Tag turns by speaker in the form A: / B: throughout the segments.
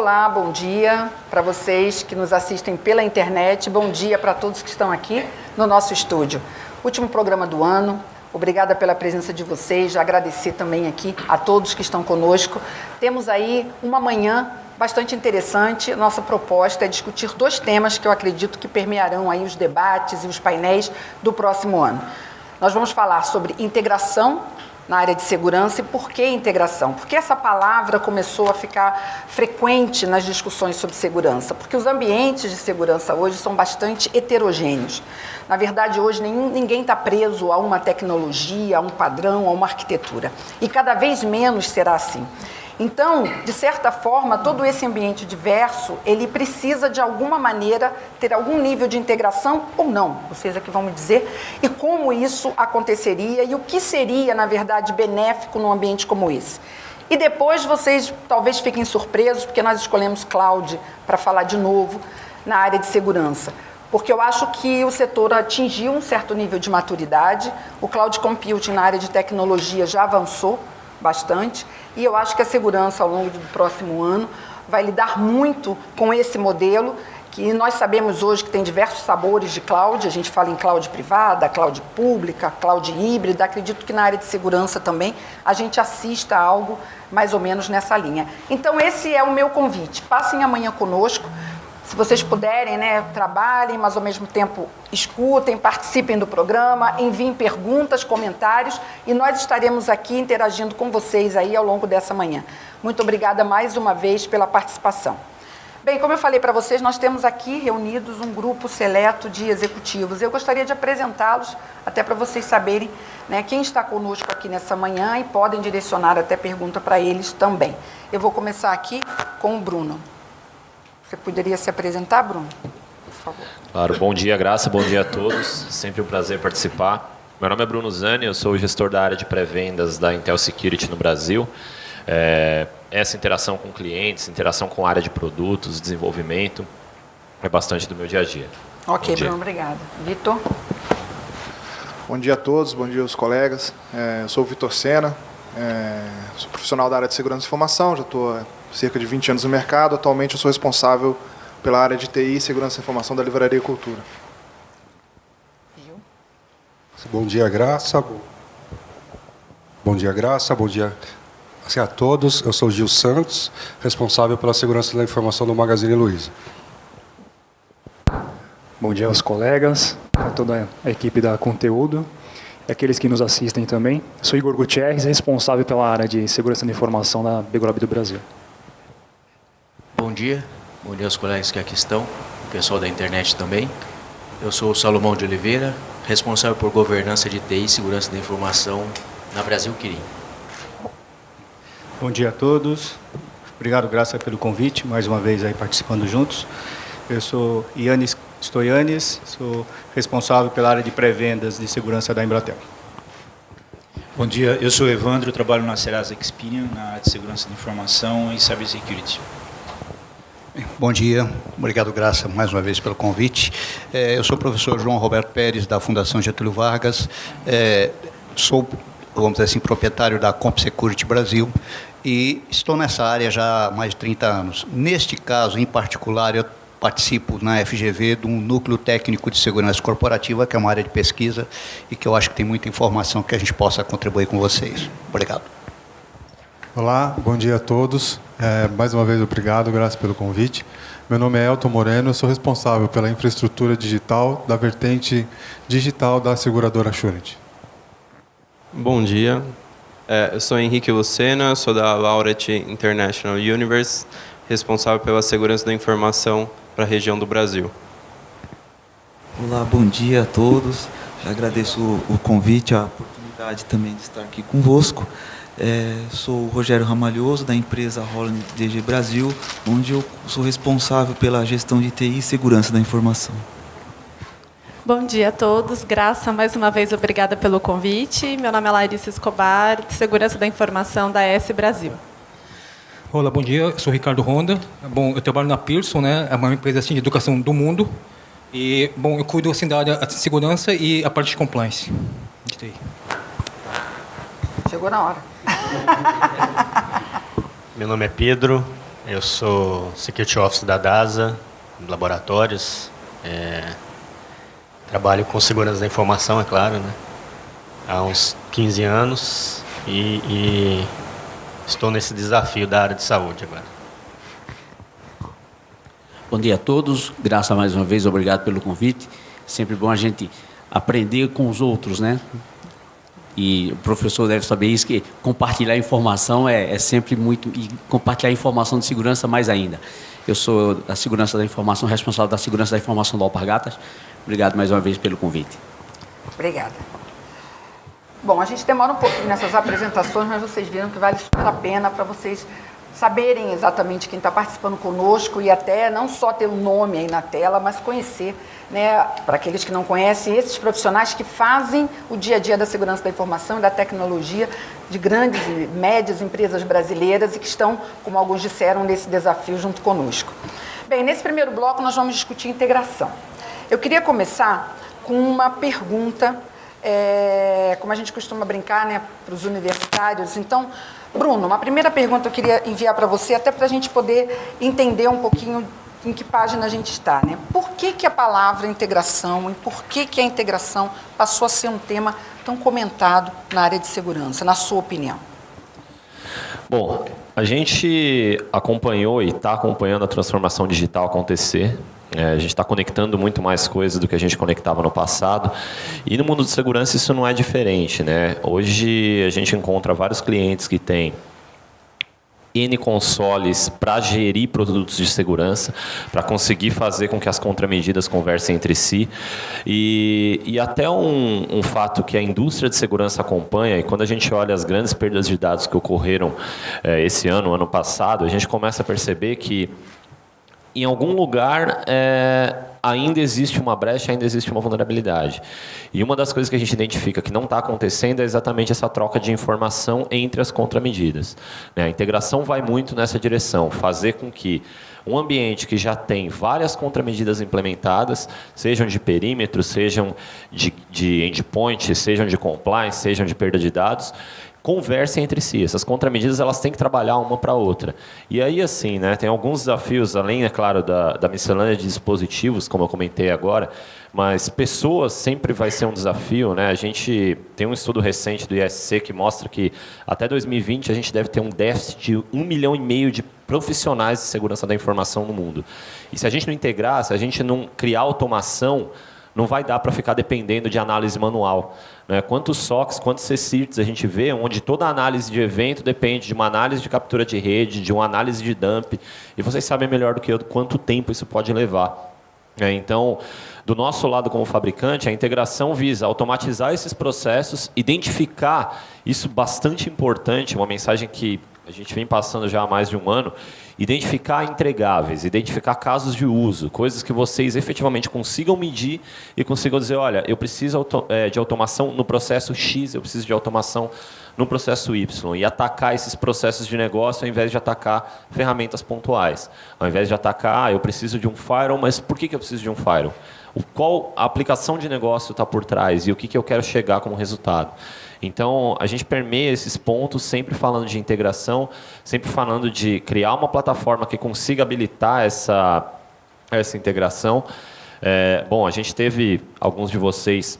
A: Olá, bom dia para vocês que nos assistem pela internet, bom dia para todos que estão aqui no nosso estúdio. Último programa do ano, obrigada pela presença de vocês, já agradecer também aqui a todos que estão conosco. Temos aí uma manhã bastante interessante. Nossa proposta é discutir 2 temas que eu acredito que permearão aí os debates e os painéis do próximo ano. Nós vamos falar sobre integração na área de segurança. E por que integração? Porque essa palavra começou a ficar frequente nas discussões sobre segurança, porque os ambientes de segurança hoje são bastante heterogêneos. Na verdade, hoje ninguém está preso a uma tecnologia, a um padrão, a uma arquitetura. E cada vez menos será assim. Então, de certa forma, todo esse ambiente diverso, ele precisa de alguma maneira ter algum nível de integração ou não. Vocês aqui vão me dizer e como isso aconteceria e o que seria, na verdade, benéfico num ambiente como esse. E depois vocês talvez fiquem surpresos, porque nós escolhemos cloud para falar de novo na área de segurança. Porque eu acho que o setor atingiu um certo nível de maturidade, o cloud computing na área de tecnologia já avançou bastante, e eu acho que a segurança ao longo do próximo ano vai lidar muito com esse modelo, que nós sabemos hoje que tem diversos sabores de cloud. A gente fala em cloud privada, cloud pública, cloud híbrida. Acredito que na área de segurança também a gente assista a algo mais ou menos nessa linha. Então esse é o meu convite, passem amanhã conosco. Se vocês puderem, trabalhem, mas ao mesmo tempo escutem, participem do programa, enviem perguntas, comentários e nós estaremos aqui interagindo com vocês aí ao longo dessa manhã. Muito obrigada mais uma vez pela participação. Bem, como eu falei para vocês, nós temos aqui reunidos um grupo seleto de executivos. Eu gostaria de apresentá-los, até para vocês saberem quem está conosco aqui nessa manhã e podem direcionar até pergunta para eles também. Eu vou começar aqui com o Bruno. Você poderia se apresentar, Bruno? Por favor.
B: Claro, bom dia, Graça, bom dia a todos. Sempre um prazer participar. Meu nome é Bruno Zani, eu sou o gestor da área de pré-vendas da Intel Security no Brasil. Essa interação com clientes, interação com a área de produtos, desenvolvimento, é bastante do meu dia a dia.
A: Ok, Bruno, obrigada. Vitor?
C: Bom dia a todos, bom dia aos colegas. Eu sou o Vitor Sena, sou profissional da área de segurança e informação, já estou cerca de 20 anos no mercado. Atualmente eu sou responsável pela área de TI e segurança e informação da Livraria Cultura.
D: Bom dia, Graça. Bom dia, Graça. Bom dia a todos. Eu sou o Gil Santos, responsável pela segurança da informação do Magazine Luiza.
E: Bom dia aos colegas, a toda a equipe da Conteúdo e aqueles que nos assistem também. Eu sou Igor Gutierrez, responsável pela área de segurança da informação da Begolob do Brasil.
F: Bom dia aos colegas que aqui estão, o pessoal da internet também. Eu sou o Salomão de Oliveira, responsável por governança de TI e segurança da informação na Brasil Quirim.
G: Bom dia a todos. Obrigado, Graça, pelo convite, mais uma vez aí participando juntos. Eu sou Yannis Stoyanis, sou responsável pela área de pré-vendas de segurança da Embratel.
H: Bom dia, eu sou Evandro, trabalho na Serasa Experian, na área de segurança da informação e cybersecurity.
I: Bom dia, obrigado, Graça, mais uma vez pelo convite. Eu sou o professor João Roberto Pérez, da Fundação Getúlio Vargas. Sou, vamos dizer assim, proprietário da CompSecurity Brasil e estou nessa área já há mais de 30 anos. Neste caso, em particular, eu participo na FGV de um núcleo técnico de segurança corporativa, que é uma área de pesquisa e que eu acho que tem muita informação que a gente possa contribuir com vocês. Obrigado.
J: Olá, bom dia a todos. Mais uma vez, obrigado, Graça, pelo convite. Meu nome é Elton Moreno, eu sou responsável pela infraestrutura digital da vertente digital da seguradora Assurant.
K: Bom dia, eu sou Henrique Lucena, sou da Laureate International Universe, responsável pela segurança da informação para a região do Brasil.
L: Olá, bom dia a todos. Já agradeço o convite, a oportunidade também de estar aqui convosco. Sou o Rogério Ramalhoso, da empresa Holland DG Brasil, onde eu sou responsável pela gestão de TI e segurança da informação.
M: Bom dia a todos. Graça, mais uma vez, obrigada pelo convite. Meu nome é Larissa Escobar, de Segurança da Informação da S Brasil.
N: Olá, bom dia. Eu sou o Ricardo Honda. Bom, eu trabalho na Pearson, é uma empresa de educação do mundo. E, bom, eu cuido da área de segurança e a parte de compliance.
A: Chegou na hora.
O: Meu nome é Pedro, Eu sou Security Officer da DASA, laboratórios. Trabalho com segurança da informação, é claro, né? Há uns 15 anos e estou nesse desafio da área de saúde agora.
P: Bom dia a todos, Graça mais uma vez, obrigado pelo convite. Sempre bom a gente aprender com os outros, né? E o professor deve saber isso, que compartilhar informação é sempre muito... E compartilhar informação de segurança mais ainda. Eu sou da segurança da informação, responsável da segurança da informação da Alpargatas. Obrigado mais uma vez pelo convite.
A: Obrigada. Bom, a gente demora um pouquinho nessas apresentações, mas vocês viram que vale super a pena para vocês saberem exatamente quem está participando conosco e até não só ter o nome aí na tela, mas conhecer, né, para aqueles que não conhecem, esses profissionais que fazem o dia a dia da segurança da informação e da tecnologia de grandes e médias empresas brasileiras e que estão, como alguns disseram, nesse desafio junto conosco. Bem, nesse primeiro bloco nós vamos discutir integração. Eu queria começar com uma pergunta, como a gente costuma brincar, né, para os universitários. Então, Bruno, uma primeira pergunta eu queria enviar para você, até para a gente poder entender um pouquinho em que página a gente está, né? Por que a palavra integração e por que a integração passou a ser um tema tão comentado na área de segurança, na sua opinião?
B: Bom, a gente acompanhou e está acompanhando a transformação digital acontecer. A gente está conectando muito mais coisas do que a gente conectava no passado. E no mundo de segurança isso não é diferente, né? Hoje a gente encontra vários clientes que têm N consoles para gerir produtos de segurança, para conseguir fazer com que as contramedidas conversem entre si. E até um fato que a indústria de segurança acompanha, e quando a gente olha as grandes perdas de dados que ocorreram esse ano passado, a gente começa a perceber que em algum lugar ainda existe uma brecha, ainda existe uma vulnerabilidade. E uma das coisas que a gente identifica que não está acontecendo é exatamente essa troca de informação entre as contramedidas. A integração vai muito nessa direção, fazer com que um ambiente que já tem várias contramedidas implementadas, sejam de perímetro, sejam de endpoint, sejam de compliance, sejam de perda de dados, conversem entre si. Essas contramedidas elas têm que trabalhar uma para a outra. E aí, assim, né, tem alguns desafios, além, é claro, da miscelânea de dispositivos, como eu comentei agora, mas pessoas sempre vai ser um desafio, né? A gente tem um estudo recente do ISC que mostra que até 2020 a gente deve ter um déficit de 1,5 milhão de profissionais de segurança da informação no mundo. E se a gente não integrar, se a gente não criar automação, não vai dar para ficar dependendo de análise manual. Né? Quantos SOCs, quantos CSIRTs a gente vê, onde toda análise de evento depende de uma análise de captura de rede, de uma análise de dump, e vocês sabem melhor do que eu quanto tempo isso pode levar. Então, do nosso lado como fabricante, a integração visa automatizar esses processos, identificar, isso bastante importante, uma mensagem que a gente vem passando já há mais de um ano, identificar entregáveis, identificar casos de uso, coisas que vocês efetivamente consigam medir e consigam dizer, olha, eu preciso de automação no processo X, eu preciso de automação no processo Y, e atacar esses processos de negócio ao invés de atacar ferramentas pontuais. Ao invés de atacar, eu preciso de um firewall, mas por que eu preciso de um firewall? Qual a aplicação de negócio está por trás e o que eu quero chegar como resultado? Então, a gente permeia esses pontos, sempre falando de integração, sempre falando de criar uma plataforma que consiga habilitar essa integração. Bom, a gente teve, alguns de vocês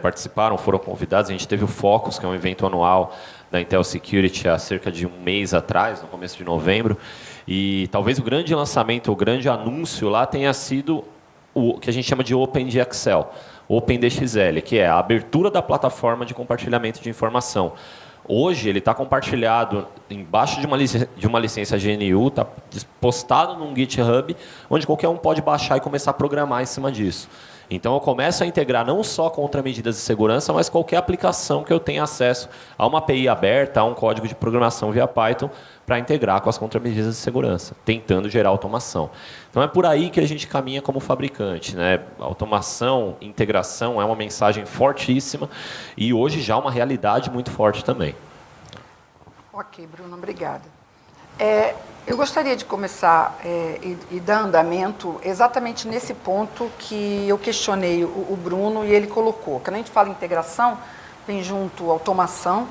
B: participaram, foram convidados, a gente teve o Focus, que é um evento anual da Intel Security há cerca de um mês atrás, no começo de novembro, e talvez o grande lançamento, o grande anúncio lá tenha sido o que a gente chama de OpenDXL, OpenDXL, que é a abertura da plataforma de compartilhamento de informação. Hoje ele está compartilhado embaixo de uma licença GNU, está postado num GitHub, onde qualquer um pode baixar e começar a programar em cima disso. Então eu começo a integrar não só contramedidas de segurança, mas qualquer aplicação que eu tenha acesso a uma API aberta, a um código de programação via Python, para integrar com as contramedidas de segurança, tentando gerar automação. Então é por aí que a gente caminha como fabricante, né? Automação, integração é uma mensagem fortíssima e hoje já uma realidade muito forte também.
A: Ok, Bruno, obrigada. Eu gostaria de começar e dar andamento exatamente nesse ponto que eu questionei o Bruno e ele colocou. Quando a gente fala em integração, vem junto automação,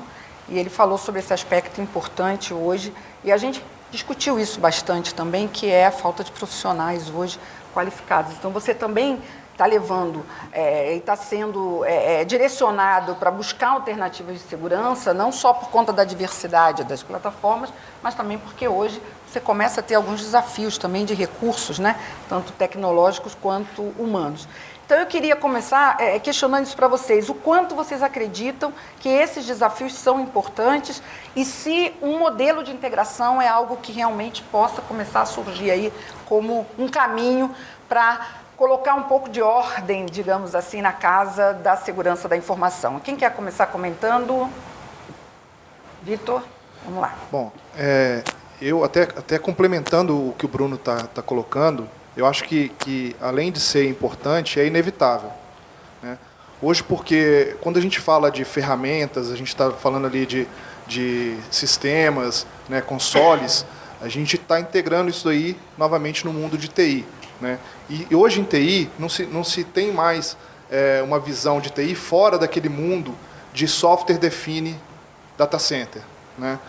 A: e ele falou sobre esse aspecto importante hoje. E a gente discutiu isso bastante também, que é a falta de profissionais hoje qualificados. Então, você também está levando e está sendo direcionado para buscar alternativas de segurança, não só por conta da diversidade das plataformas, mas também porque hoje você começa a ter alguns desafios também de recursos, né? Tanto tecnológicos quanto humanos. Então, eu queria começar questionando isso para vocês. O quanto vocês acreditam que esses desafios são importantes e se um modelo de integração é algo que realmente possa começar a surgir aí como um caminho para colocar um pouco de ordem, digamos assim, na casa da segurança da informação. Quem quer começar comentando? Vitor, vamos lá.
C: Bom, eu até complementando o que o Bruno está colocando, eu acho que, além de ser importante, é inevitável, né? Hoje, porque quando a gente fala de ferramentas, a gente está falando ali de sistemas, né, consoles, a gente está integrando isso aí novamente no mundo de TI, né? E hoje em TI não se tem mais uma visão de TI fora daquele mundo de software define data center, né?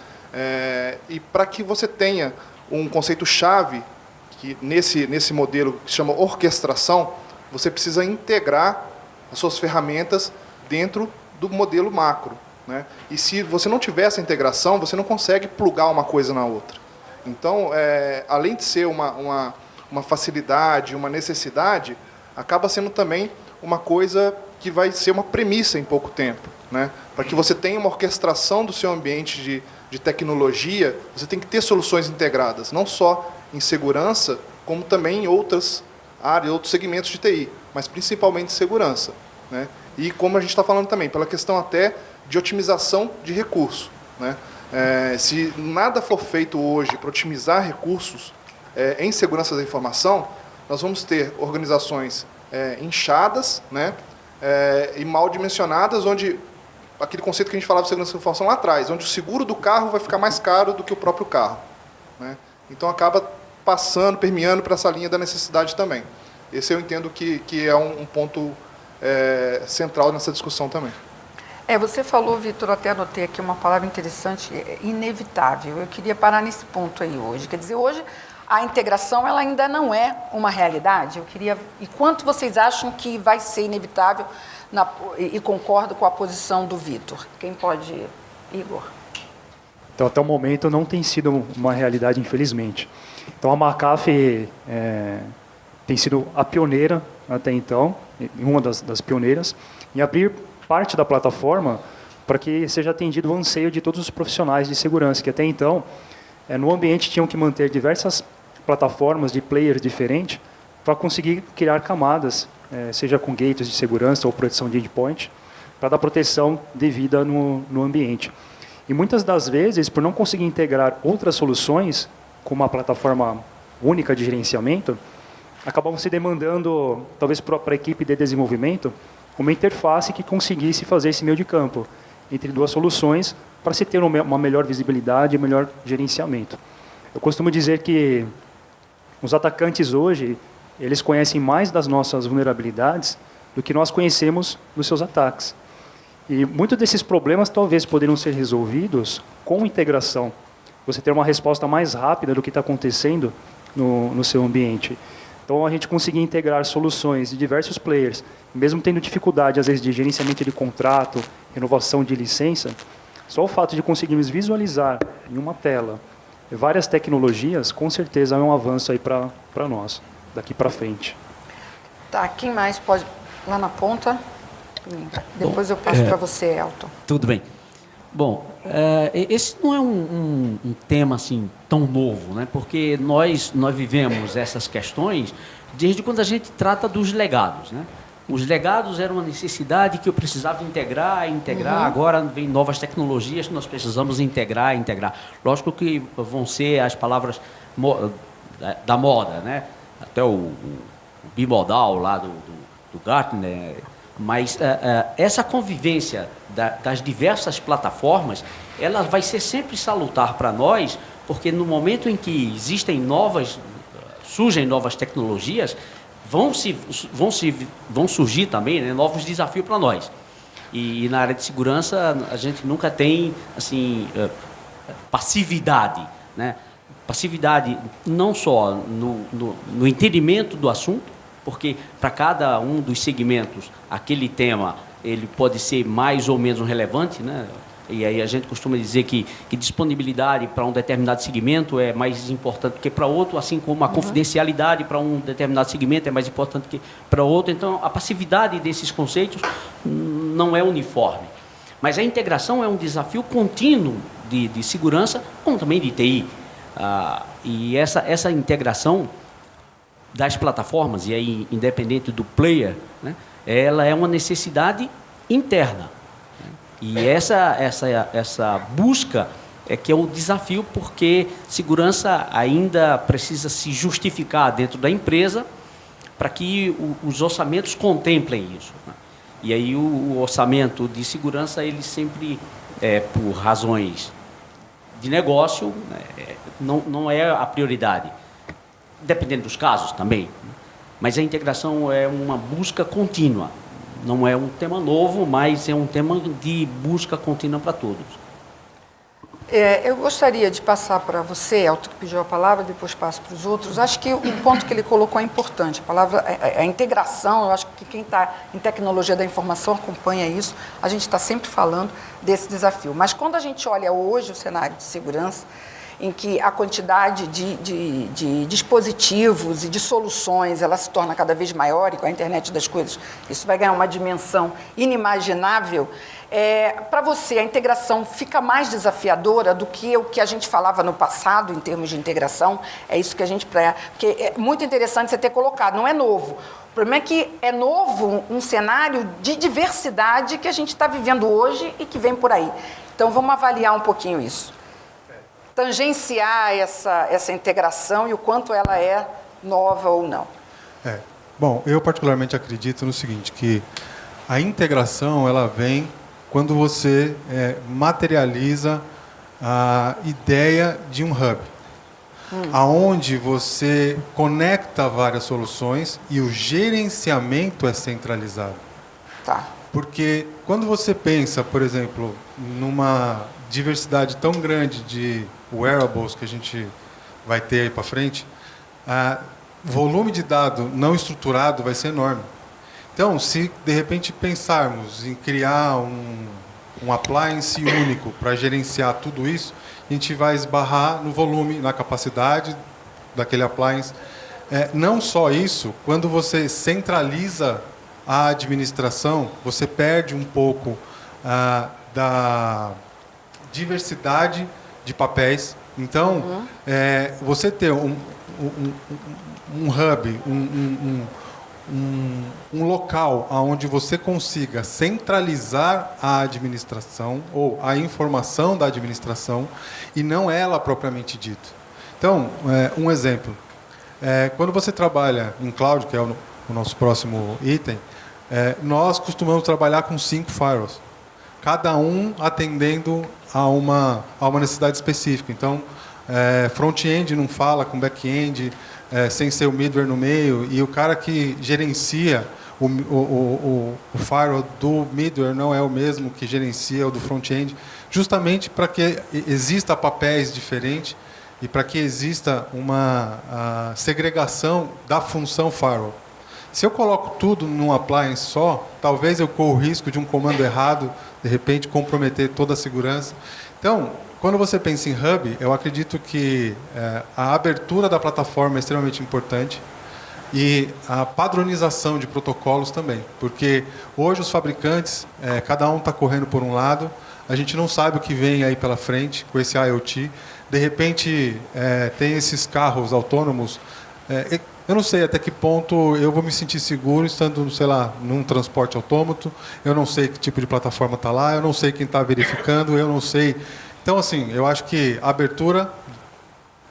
C: E para que você tenha um conceito-chave que nesse modelo que se chama orquestração, você precisa integrar as suas ferramentas dentro do modelo macro, né? E se você não tiver essa integração, você não consegue plugar uma coisa na outra. Então, além de ser uma facilidade, uma necessidade, acaba sendo também uma coisa que vai ser uma premissa em pouco tempo, né? Para que você tenha uma orquestração do seu ambiente de tecnologia, você tem que ter soluções integradas, não só em segurança, como também em outras áreas, outros segmentos de TI, mas principalmente segurança, né? E como a gente está falando também, pela questão até de otimização de recurso, né? Se nada for feito hoje para otimizar recursos em segurança da informação, nós vamos ter organizações inchadas, né? E mal dimensionadas, onde aquele conceito que a gente falava de segurança da informação lá atrás, onde o seguro do carro vai ficar mais caro do que o próprio carro, né? Então acaba permeando para essa linha da necessidade também. Esse eu entendo que é um ponto central nessa discussão também.
A: Você falou, Vitor, até anotei aqui uma palavra interessante, inevitável. Eu queria parar nesse ponto aí hoje. Quer dizer, hoje a integração ela ainda não é uma realidade. E quanto vocês acham que vai ser inevitável e concordo com a posição do Vitor? Quem pode? Igor.
E: Então, até o momento não tem sido uma realidade, infelizmente. Então, a McAfee tem sido a pioneira até então, uma das pioneiras, em abrir parte da plataforma para que seja atendido o anseio de todos os profissionais de segurança, que até então, no ambiente, tinham que manter diversas plataformas de players diferentes para conseguir criar camadas, seja com gates de segurança ou proteção de endpoint, para dar proteção devida no ambiente. E muitas das vezes, por não conseguir integrar outras soluções com uma plataforma única de gerenciamento, acabam se demandando, talvez para a equipe de desenvolvimento, uma interface que conseguisse fazer esse meio de campo entre duas soluções para se ter uma melhor visibilidade e melhor gerenciamento. Eu costumo dizer que os atacantes hoje, eles conhecem mais das nossas vulnerabilidades do que nós conhecemos dos seus ataques. E muitos desses problemas talvez poderiam ser resolvidos com integração. Você ter uma resposta mais rápida do que está acontecendo no seu ambiente. Então, a gente conseguir integrar soluções de diversos players, mesmo tendo dificuldade, às vezes, de gerenciamento de contrato, renovação de licença, só o fato de conseguirmos visualizar em uma tela várias tecnologias, com certeza é um avanço aí para nós, daqui para frente.
A: Tá, quem mais pode? Lá na ponta. Depois eu passo para você, Elton.
P: Tudo bem. Bom, esse não é um tema assim tão novo, né? Porque nós vivemos essas questões desde quando a gente trata dos legados, né? Os legados eram uma necessidade que eu precisava integrar. Agora vem novas tecnologias que nós precisamos integrar. Lógico que vão ser as palavras da moda, né? Até o bimodal lá do Gartner. Mas essa convivência das diversas plataformas, ela vai ser sempre salutar para nós, porque no momento em que surgem novas tecnologias, vão surgir também, né, novos desafios para nós. E na área de segurança a gente nunca tem assim passividade, né? passividade não só no entendimento do assunto, porque para cada um dos segmentos, aquele tema ele pode ser mais ou menos relevante, né? E aí a gente costuma dizer que disponibilidade para um determinado segmento é mais importante que para outro, assim como a confidencialidade para um determinado segmento é mais importante que para outro. Então, a passividade desses conceitos não é uniforme. Mas a integração é um desafio contínuo de segurança, como também de TI. E essa integração das plataformas, e aí independente do player, né, ela é uma necessidade interna. E essa busca é que é o desafio, porque segurança ainda precisa se justificar dentro da empresa para que os orçamentos contemplem isso, né? E aí o orçamento de segurança, ele sempre, por razões de negócio, não é a prioridade, dependendo dos casos também. Mas a integração é uma busca contínua. Não é um tema novo, mas é um tema de busca contínua para todos.
A: Eu gostaria de passar para você, Elton, que pediu a palavra, depois passo para os outros. Acho que o ponto que ele colocou é importante. A palavra, a integração, eu acho que quem está em tecnologia da informação acompanha isso. A gente está sempre falando desse desafio. Mas quando a gente olha hoje o cenário de segurança, em que a quantidade de dispositivos e de soluções ela se torna cada vez maior, e com a internet das coisas isso vai ganhar uma dimensão inimaginável, para você a integração fica mais desafiadora do que o que a gente falava no passado em termos de integração? É isso que a gente... Porque é muito interessante você ter colocado, não é novo. O problema é que é novo um cenário de diversidade que a gente está vivendo hoje e que vem por aí. Então vamos avaliar um pouquinho isso. Tangenciar essa integração e o quanto ela é nova ou não.
J: Bom, eu particularmente acredito no seguinte, que a integração ela vem quando você materializa a ideia de um hub, aonde você conecta várias soluções e o gerenciamento é centralizado.
A: Tá.
J: Porque quando você pensa, por exemplo, numa diversidade tão grande de wearables que a gente vai ter aí para frente, o volume de dado não estruturado vai ser enorme. Então, se de repente pensarmos em criar um appliance único para gerenciar tudo isso, a gente vai esbarrar no volume, na capacidade daquele appliance. Não só isso, quando você centraliza a administração, você perde um pouco da diversidade de papéis. Então, você ter um hub, um local onde você consiga centralizar a administração ou a informação da administração e não ela propriamente dita. Então, um exemplo. Quando você trabalha em cloud, que é o nosso próximo item, nós costumamos trabalhar com 5 firewalls, cada um atendendo a uma necessidade específica. Então, front-end não fala com back-end, sem ser o middleware no meio, e o cara que gerencia o firewall do middleware não é o mesmo que gerencia o do front-end, justamente para que exista papéis diferentes e para que exista uma segregação da função firewall. Se eu coloco tudo num appliance só, talvez eu corra o risco de um comando errado, de repente comprometer toda a segurança. Então, quando você pensa em hub, eu acredito que a abertura da plataforma é extremamente importante e a padronização de protocolos também, porque hoje os fabricantes, cada um está correndo por um lado, a gente não sabe o que vem aí pela frente com esse IoT. De repente, tem esses carros autônomos. Eu não sei até que ponto eu vou me sentir seguro estando, sei lá, num transporte autômato. Eu não sei que tipo de plataforma está lá, eu não sei quem está verificando, eu não sei. Então, assim, eu acho que a abertura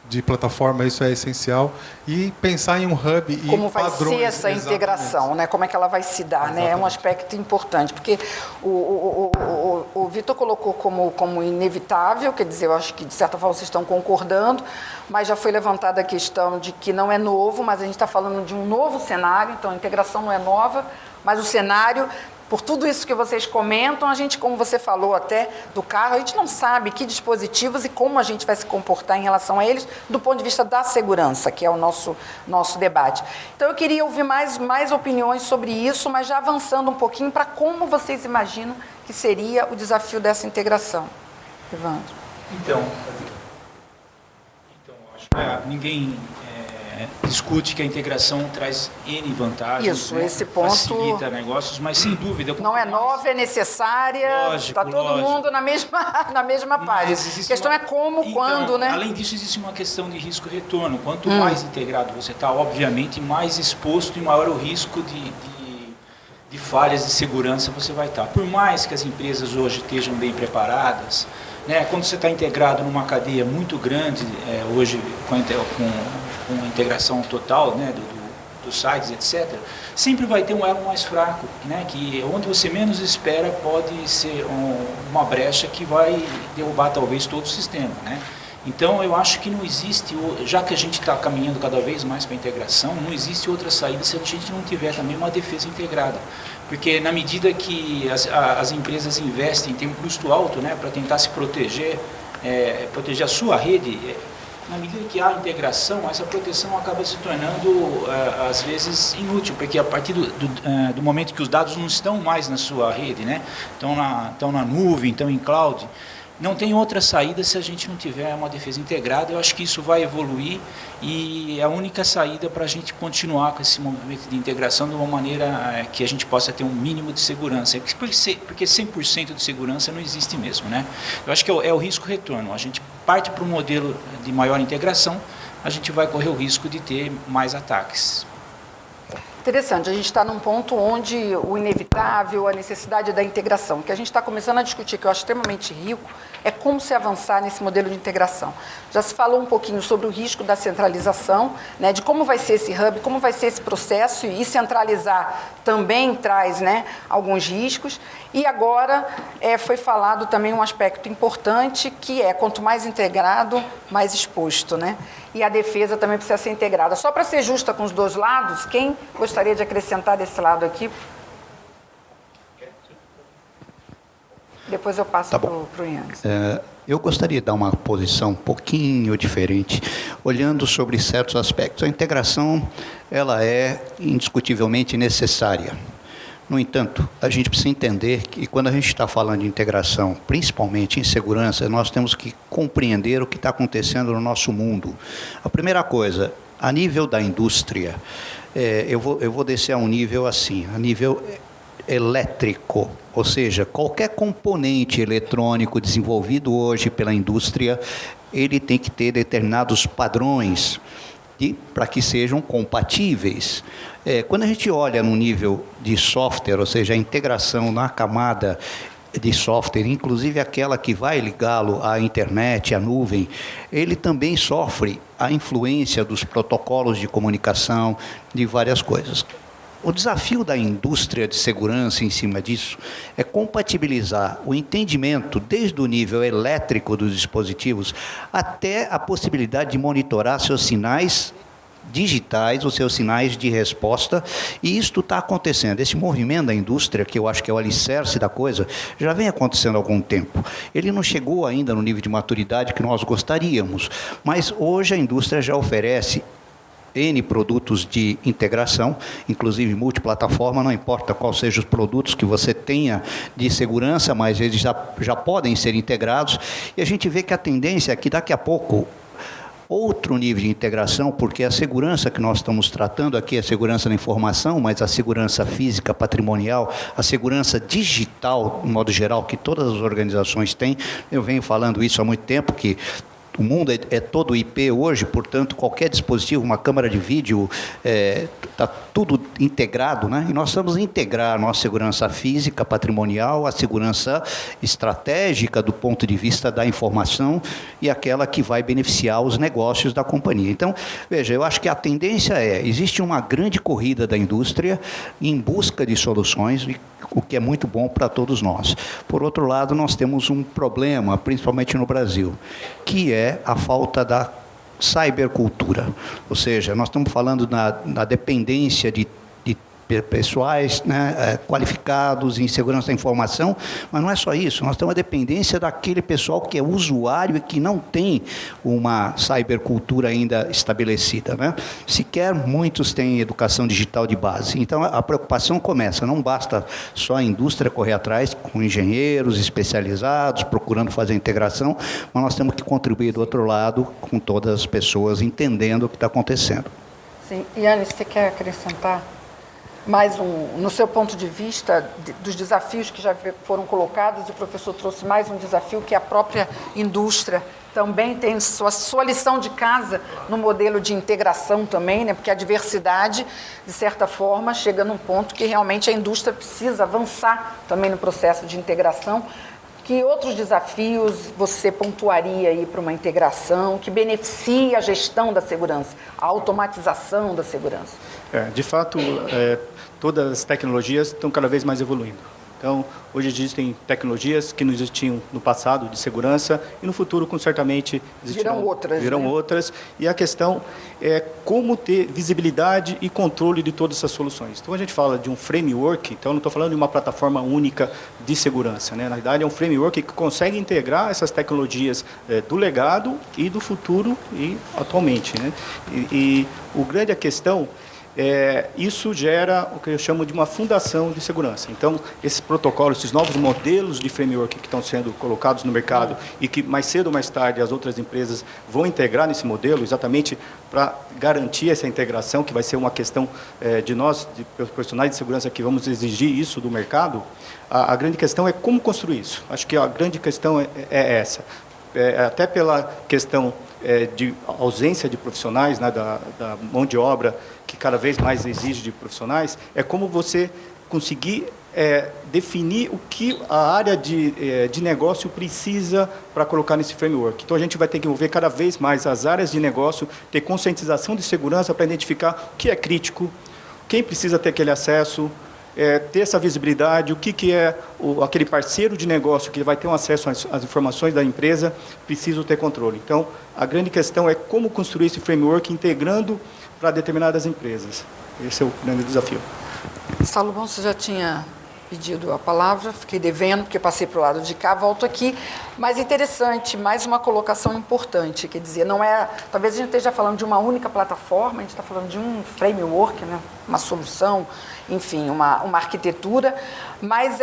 J: de plataforma, isso é essencial. E pensar em um hub e
A: como vai
J: padrões,
A: ser essa integração, né? Como é que ela vai se dar, né? É um aspecto importante, porque o Vitor colocou como inevitável, quer dizer, eu acho que de certa forma vocês estão concordando, mas já foi levantada a questão de que não é novo, mas a gente está falando de um novo cenário, então a integração não é nova, mas o cenário, Por tudo isso que vocês comentam, a gente, como você falou até do carro, a gente não sabe que dispositivos e como a gente vai se comportar em relação a eles do ponto de vista da segurança, que é o nosso debate. Então, eu queria ouvir mais opiniões sobre isso, mas já avançando um pouquinho para como vocês imaginam que seria o desafio dessa integração. Evandro.
H: Então acho que ninguém discute que a integração traz N vantagens.
A: Isso, né? Esse ponto
H: facilita negócios, mas sem dúvida...
A: Não é nova, é necessária, está todo mundo na mesma página. A questão é como, quando, né?
H: Além disso, existe uma questão de risco-retorno. Quanto mais integrado você está, obviamente, mais exposto e maior o risco de falhas de segurança você vai estar. Por mais que as empresas hoje estejam bem preparadas, né, quando você está integrado numa cadeia muito grande, hoje com a integração total, né, dos sites, etc., sempre vai ter um elo mais fraco, né, que onde você menos espera pode ser uma brecha que vai derrubar talvez todo o sistema, né? Então, eu acho que não existe, já que a gente está caminhando cada vez mais para a integração, não existe outra saída se a gente não tiver também uma defesa integrada. Porque na medida que as empresas investem, tem um custo alto, né, para tentar se proteger, proteger a sua rede, na medida que há integração, essa proteção acaba se tornando, às vezes, inútil, porque a partir do momento que os dados não estão mais na sua rede, né, estão na nuvem, estão em cloud, não tem outra saída se a gente não tiver uma defesa integrada. Eu acho que isso vai evoluir e é a única saída para a gente continuar com esse movimento de integração de uma maneira que a gente possa ter um mínimo de segurança. Porque 100% de segurança não existe mesmo, né? Eu acho que é o risco-retorno. A gente parte para um modelo de maior integração, a gente vai correr o risco de ter mais ataques.
A: Interessante, a gente está num ponto onde o inevitável, a necessidade da integração, que a gente está começando a discutir, que eu acho extremamente rico, é como se avançar nesse modelo de integração. Já se falou um pouquinho sobre o risco da centralização, né, de como vai ser esse hub, como vai ser esse processo, e centralizar também traz, né, alguns riscos. E agora foi falado também um aspecto importante, que é quanto mais integrado, mais exposto, né? E a defesa também precisa ser integrada. Só para ser justa com os dois lados, quem gostaria de acrescentar desse lado aqui? Depois eu passo para o Yannis.
I: Eu gostaria de dar uma posição um pouquinho diferente, olhando sobre certos aspectos. A integração, ela é indiscutivelmente necessária. No entanto, a gente precisa entender que quando a gente está falando de integração, principalmente em segurança, nós temos que compreender o que está acontecendo no nosso mundo. A primeira coisa, a nível da indústria, eu vou descer a um nível assim, a nível elétrico, ou seja, qualquer componente eletrônico desenvolvido hoje pela indústria, ele tem que ter determinados padrões para que sejam compatíveis. Quando a gente olha no nível de software, ou seja, a integração na camada de software, inclusive aquela que vai ligá-lo à internet, à nuvem, ele também sofre a influência dos protocolos de comunicação, de várias coisas. O desafio da indústria de segurança em cima disso é compatibilizar o entendimento desde o nível elétrico dos dispositivos até a possibilidade de monitorar seus sinais digitais, os seus sinais de resposta, e isto está acontecendo. Esse movimento da indústria, que eu acho que é o alicerce da coisa, já vem acontecendo há algum tempo. Ele não chegou ainda no nível de maturidade que nós gostaríamos, mas hoje a indústria já oferece N produtos de integração, inclusive multiplataforma, não importa quais sejam os produtos que você tenha de segurança, mas eles já podem ser integrados, e a gente vê que a tendência é que daqui a pouco outro nível de integração, porque a segurança que nós estamos tratando aqui é a segurança da informação, mas a segurança física, patrimonial, a segurança digital, de modo geral, que todas as organizações têm. Eu venho falando isso há muito tempo, que o mundo é todo IP hoje, portanto, qualquer dispositivo, uma câmera de vídeo, está tudo integrado, né? E nós vamos integrar a nossa segurança física, patrimonial, a segurança estratégica do ponto de vista da informação e aquela que vai beneficiar os negócios da companhia. Então, veja, eu acho que a tendência existe uma grande corrida da indústria em busca de soluções, o que é muito bom para todos nós. Por outro lado, nós temos um problema, principalmente no Brasil, que é a falta da cybercultura. Ou seja, nós estamos falando na dependência de pessoais, né, qualificados em segurança da informação, mas não é só isso, nós temos a dependência daquele pessoal que é usuário e que não tem uma cybercultura ainda estabelecida, né? Sequer muitos têm educação digital de base. Então, a preocupação começa, não basta só a indústria correr atrás com engenheiros especializados, procurando fazer a integração, mas nós temos que contribuir do outro lado com todas as pessoas entendendo o que está acontecendo.
A: Sim. Yannis, você quer acrescentar mais no seu ponto de vista, dos desafios que já foram colocados? O professor trouxe mais um desafio, que é a própria indústria também tem sua lição de casa no modelo de integração também, né? Porque a diversidade, de certa forma, chega num ponto que realmente a indústria precisa avançar também no processo de integração. Que outros desafios você pontuaria aí para uma integração que beneficie a gestão da segurança, a automatização da segurança?
G: De fato, todas as tecnologias estão cada vez mais evoluindo. Então, hoje existem tecnologias que não existiam no passado de segurança e no futuro, certamente,
A: virão outras.
G: Virão outras. E a questão é como ter visibilidade e controle de todas essas soluções. Então, a gente fala de um framework, então não estou falando de uma plataforma única de segurança, né? Na verdade, é um framework que consegue integrar essas tecnologias do legado e do futuro e atualmente, né? E o grande a questão isso gera o que eu chamo de uma fundação de segurança. Então, esses protocolos, esses novos modelos de framework que estão sendo colocados no mercado e que mais cedo ou mais tarde as outras empresas vão integrar nesse modelo, exatamente para garantir essa integração, que vai ser uma questão de nós, de profissionais de segurança, que vamos exigir isso do mercado. A grande questão é como construir isso. Acho que a grande questão é essa. Até pela questão de ausência de profissionais, né, da mão de obra que cada vez mais exige de profissionais, é como você conseguir definir o que a área de negócio precisa para colocar nesse framework. Então, a gente vai ter que envolver cada vez mais as áreas de negócio, ter conscientização de segurança para identificar o que é crítico, quem precisa ter aquele acesso, ter essa visibilidade, o que é aquele parceiro de negócio que vai ter um acesso às informações da empresa, precisa ter controle. Então, a grande questão é como construir esse framework integrando para determinadas empresas. Esse é o grande desafio.
A: Salomão, você já tinha pedido a palavra, fiquei devendo, porque passei para o lado de cá, volto aqui. Mas interessante, mais uma colocação importante, quer dizer, não é, talvez a gente esteja falando de uma única plataforma, a gente está falando de um framework, né, uma solução, enfim, uma arquitetura, mas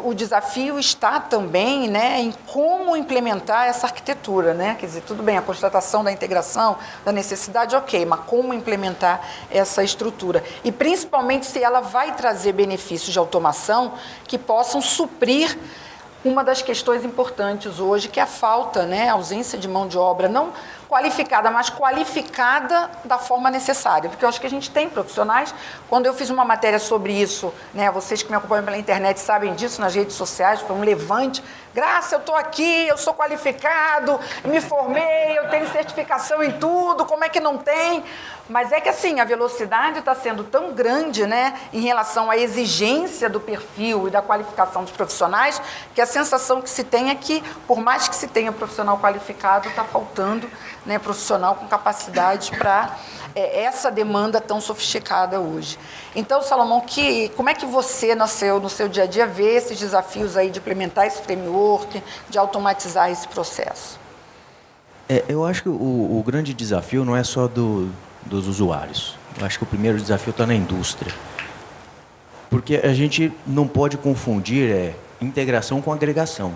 A: o desafio está também, né, em como implementar essa arquitetura, né? Quer dizer, tudo bem, a constatação da integração, da necessidade, ok, mas como implementar essa estrutura? E principalmente se ela vai trazer benefícios de automação que possam suprir uma das questões importantes hoje, que é a falta, né, a ausência de mão de obra, não qualificada, mas qualificada da forma necessária, porque eu acho que a gente tem profissionais. Quando eu fiz uma matéria sobre isso, né, vocês que me acompanham pela internet sabem disso, nas redes sociais, foi um levante. Graça, eu estou aqui, eu sou qualificado, me formei, eu tenho certificação em tudo, como é que não tem? Mas é que assim, a velocidade está sendo tão grande, né, em relação à exigência do perfil e da qualificação dos profissionais, que a sensação que se tem é que, por mais que se tenha profissional qualificado, está faltando, né, profissional com capacidade para essa demanda tão sofisticada hoje. Então, Salomão, como é que você, no seu dia a dia, vê esses desafios aí de implementar esse framework, de automatizar esse processo?
F: Eu acho que o grande desafio não é só dos usuários. Eu acho que o primeiro desafio está na indústria. Porque a gente não pode confundir integração com agregação.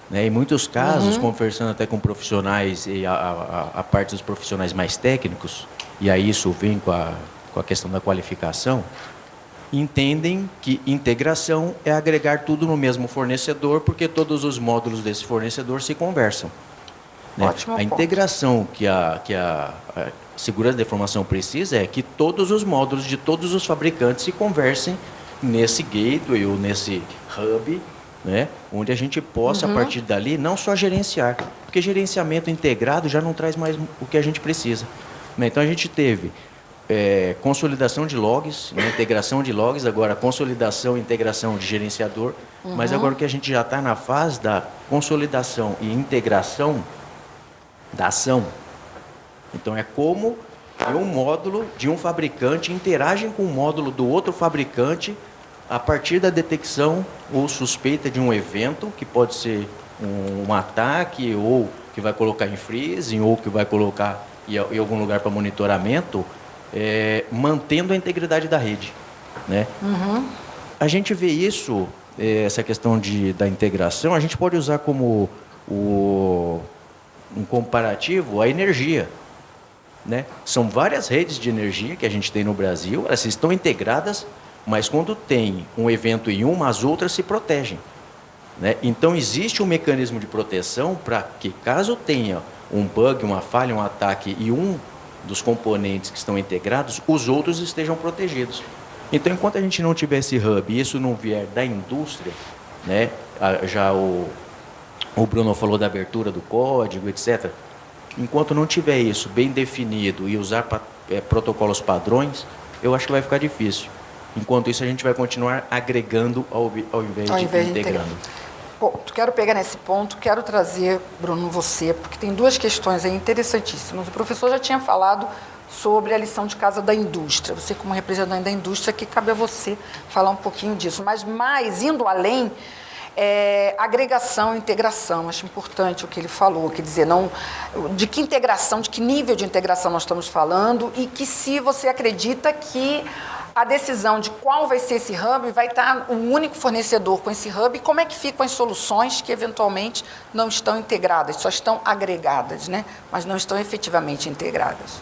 F: Né? Em muitos casos, conversando até com profissionais, e a parte dos profissionais mais técnicos, e aí isso vem com a questão da qualificação, entendem que integração é agregar tudo no mesmo fornecedor, porque todos os módulos desse fornecedor se conversam. Né?
A: Ótimo ponto.
F: A integração que a segurança da informação precisa é que todos os módulos de todos os fabricantes se conversem nesse gateway ou nesse hub, né? Onde a gente possa, a partir dali, não só gerenciar, porque gerenciamento integrado já não traz mais o que a gente precisa. Né? Então, a gente teve consolidação de logs, né? Integração de logs, agora consolidação e integração de gerenciador, mas agora que a gente já está na fase da consolidação e integração da ação. Então, é como e um módulo de um fabricante interagem com o módulo do outro fabricante a partir da detecção ou suspeita de um evento, que pode ser um ataque, ou que vai colocar em freezing, ou que vai colocar em algum lugar para monitoramento, mantendo a integridade da rede, né? A gente vê isso, essa questão da integração, a gente pode usar como um comparativo a energia, né? São várias redes de energia que a gente tem no Brasil, elas estão integradas, mas quando tem um evento em uma, as outras se protegem, né? Então existe um mecanismo de proteção para que, caso tenha um bug, uma falha, um ataque e um dos componentes que estão integrados, os outros estejam protegidos. Então, enquanto a gente não tiver esse hub e isso não vier da indústria, né? Já o Bruno falou da abertura do código, etc. Enquanto não tiver isso bem definido e usar protocolos padrões, eu acho que vai ficar difícil. Enquanto isso, a gente vai continuar agregando ao invés de integrando.
A: Bom, quero pegar nesse ponto, quero trazer, Bruno, você, porque tem duas questões aí interessantíssimas. O professor já tinha falado sobre a lição de casa da indústria. Você, como representante da indústria, que cabe a você falar um pouquinho disso. Mas mais, indo além, agregação e integração. Acho importante o que ele falou, quer dizer, de que integração, de que nível de integração nós estamos falando e que se você acredita que a decisão de qual vai ser esse hub vai estar um único fornecedor com esse hub e como é que ficam as soluções que eventualmente não estão integradas, só estão agregadas, né? Mas não estão efetivamente integradas.